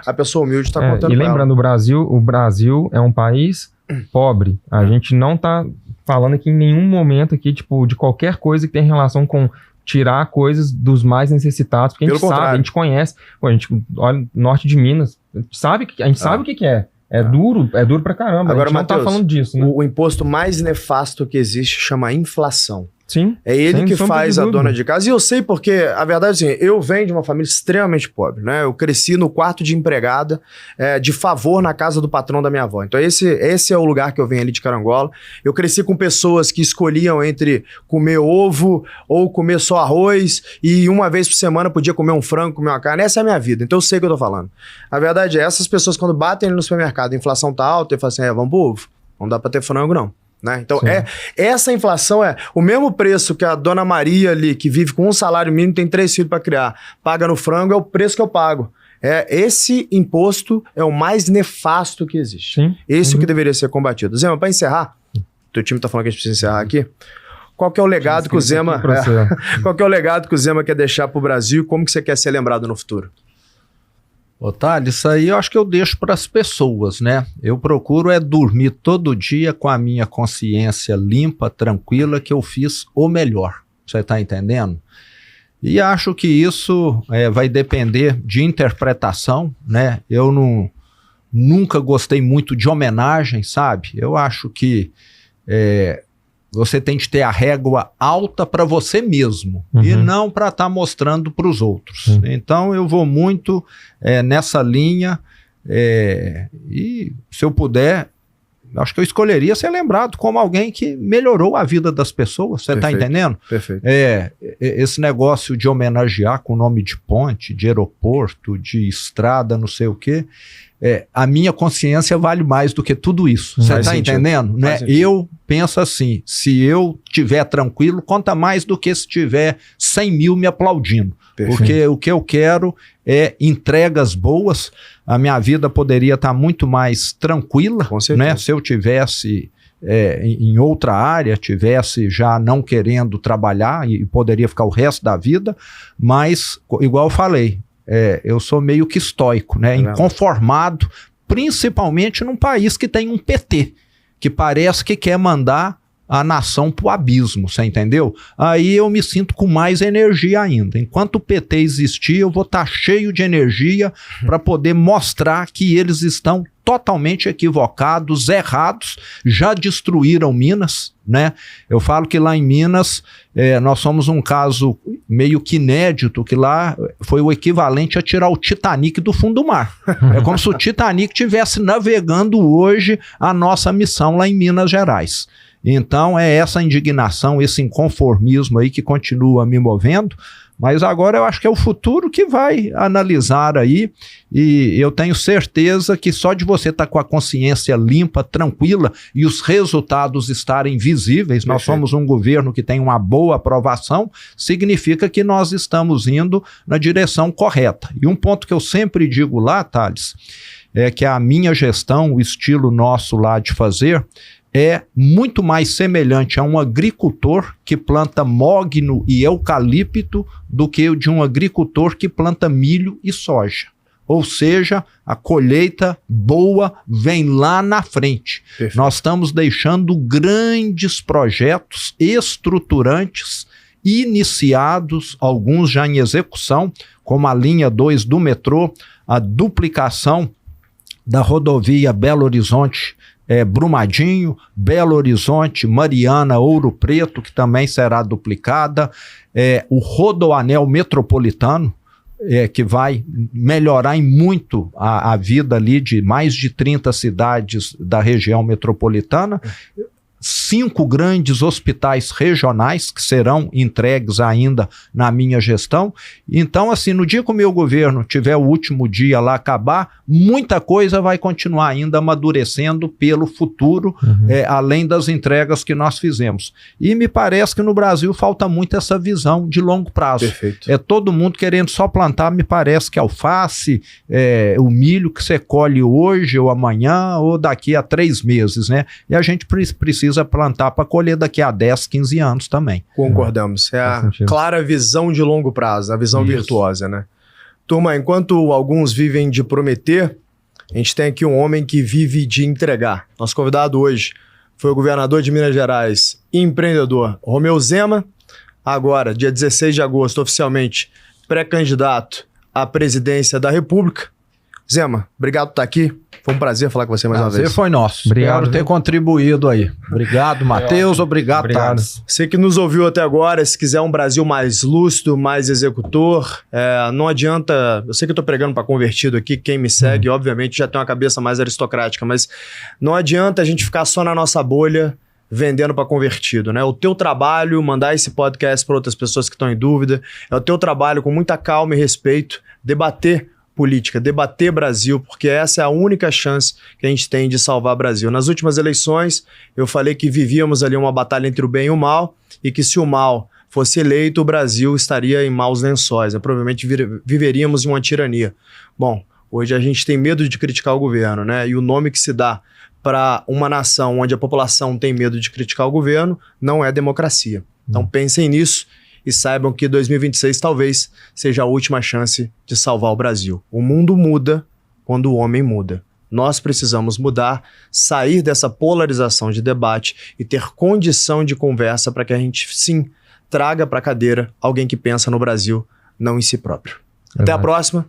[SPEAKER 2] a pessoa humilde está contando.
[SPEAKER 3] E lembrando, o Brasil é um país pobre. A gente não está falando aqui em nenhum momento aqui, tipo, de qualquer coisa que tem relação com tirar coisas dos mais necessitados, porque a gente sabe, a gente conhece. Pô, a gente olha norte de Minas, a gente sabe o que é. É duro pra caramba.
[SPEAKER 2] Agora,
[SPEAKER 3] a gente não tá falando disso, né?
[SPEAKER 2] O imposto mais nefasto que existe chama inflação.
[SPEAKER 3] Sim.
[SPEAKER 2] É ele que faz a dona de casa. E eu sei porque, a verdade é assim, eu venho de uma família extremamente pobre, né? Eu cresci no quarto de empregada, de favor na casa do patrão da minha avó. Então esse é o lugar que eu venho ali de Carangola. Eu cresci com pessoas que escolhiam entre comer ovo ou comer só arroz e uma vez por semana podia comer um frango, comer uma carne. Essa é a minha vida, então eu sei o que eu tô falando. A verdade é, essas pessoas quando batem no supermercado, a inflação tá alta, eu falo assim, vamos pro ovo. Não dá pra ter frango, não. Né? Então, essa inflação é o mesmo preço que a dona Maria ali, que vive com um salário mínimo, tem 3 filhos para criar, paga no frango, é o preço que eu pago. Esse imposto é o mais nefasto que existe. Esse é o que deveria ser combatido. Zé, mas para encerrar, teu time tá falando que a gente precisa encerrar aqui. Qual que é o legado que o Zema... Qual que é o legado que o Zema quer deixar para o Brasil e como que você quer ser lembrado no futuro?
[SPEAKER 1] Otávio, isso aí eu acho que eu deixo para as pessoas, né? Eu procuro dormir todo dia com a minha consciência limpa, tranquila, que eu fiz o melhor. Você está entendendo? E acho que isso vai depender de interpretação, né? Eu nunca gostei muito de homenagem, sabe? Eu acho que você tem que ter a régua alta para você mesmo e não para estar mostrando para os outros. Então eu vou muito nessa linha e se eu puder, acho que eu escolheria ser lembrado como alguém que melhorou a vida das pessoas. Você está entendendo?
[SPEAKER 2] Perfeito.
[SPEAKER 1] Esse negócio de homenagear com o nome de ponte, de aeroporto, de estrada, não sei o quê. A minha consciência vale mais do que tudo isso. Você está entendendo? Né? Eu penso assim, se eu estiver tranquilo, conta mais do que se tiver 100 mil me aplaudindo. Perfeito. Porque o que eu quero é entregas boas. A minha vida poderia estar muito mais tranquila, né? Se eu tivesse em outra área, tivesse já não querendo trabalhar e poderia ficar o resto da vida, mas, igual eu falei, eu sou meio que estoico, né? Inconformado, principalmente num país que tem um PT, que parece que quer mandar a nação pro abismo, você entendeu? Aí eu me sinto com mais energia ainda. Enquanto o PT existir, eu vou estar cheio de energia para poder mostrar que eles estão totalmente equivocados, errados, já destruíram Minas, né? Eu falo que lá em Minas nós somos um caso meio que inédito, que lá foi o equivalente a tirar o Titanic do fundo do mar. É como se o Titanic estivesse navegando hoje a nossa missão lá em Minas Gerais. Então é essa indignação, esse inconformismo aí que continua me movendo, mas agora eu acho que é o futuro que vai analisar aí, e eu tenho certeza que só de você estar com a consciência limpa, tranquila e os resultados estarem visíveis, nós somos um governo que tem uma boa aprovação, significa que nós estamos indo na direção correta. E um ponto que eu sempre digo lá, Thales, é que a minha gestão, o estilo nosso lá de fazer, é muito mais semelhante a um agricultor que planta mogno e eucalipto do que o de um agricultor que planta milho e soja. Ou seja, a colheita boa vem lá na frente. Perfeito. Nós estamos deixando grandes projetos estruturantes iniciados, alguns já em execução, como a linha 2 do metrô, a duplicação da rodovia Belo Horizonte, Brumadinho, Belo Horizonte, Mariana, Ouro Preto, que também será duplicada, o Rodoanel Metropolitano, que vai melhorar em muito a vida ali de mais de 30 cidades da região metropolitana, 5 grandes hospitais regionais que serão entregues ainda na minha gestão. Então, assim, no dia que o meu governo tiver o último dia lá acabar, muita coisa vai continuar ainda amadurecendo pelo futuro, além das entregas que nós fizemos. E me parece que no Brasil falta muito essa visão de longo prazo. Perfeito. Todo mundo querendo só plantar, me parece que alface, o milho que você colhe hoje ou amanhã ou daqui a 3 meses, né? E a gente precisa plantar para colher daqui a 10, 15 anos também.
[SPEAKER 2] Concordamos. É a clara visão de longo prazo, a visão virtuosa, né? Turma, enquanto alguns vivem de prometer, a gente tem aqui um homem que vive de entregar. Nosso convidado hoje foi o governador de Minas Gerais e empreendedor Romeu Zema, agora, dia 16 de agosto, oficialmente pré-candidato à presidência da República. Zema, obrigado por estar aqui. Foi um prazer falar com você mais uma vez.
[SPEAKER 1] Prazer foi nosso.
[SPEAKER 3] Obrigado.
[SPEAKER 1] Espero ter contribuído aí. Obrigado, Matheus. Obrigado, Thales.
[SPEAKER 2] Você que nos ouviu até agora, se quiser um Brasil mais lúcido, mais executor, não adianta... Eu sei que eu estou pregando para convertido aqui, quem me segue, obviamente, já tem uma cabeça mais aristocrática, mas não adianta a gente ficar só na nossa bolha vendendo para convertido, né? O teu trabalho, mandar esse podcast para outras pessoas que estão em dúvida, é o teu trabalho com muita calma e respeito, debater política, debater Brasil, porque essa é a única chance que a gente tem de salvar o Brasil. Nas últimas eleições, eu falei que vivíamos ali uma batalha entre o bem e o mal, e que se o mal fosse eleito, o Brasil estaria em maus lençóis, né? Provavelmente viveríamos em uma tirania. Bom, hoje a gente tem medo de criticar o governo, né? E o nome que se dá para uma nação onde a população tem medo de criticar o governo, não é democracia. Então pensem nisso e saibam que 2026 talvez seja a última chance de salvar o Brasil. O mundo muda quando o homem muda. Nós precisamos mudar, sair dessa polarização de debate e ter condição de conversa para que a gente, sim, traga para a cadeira alguém que pensa no Brasil, não em si próprio. Até a próxima.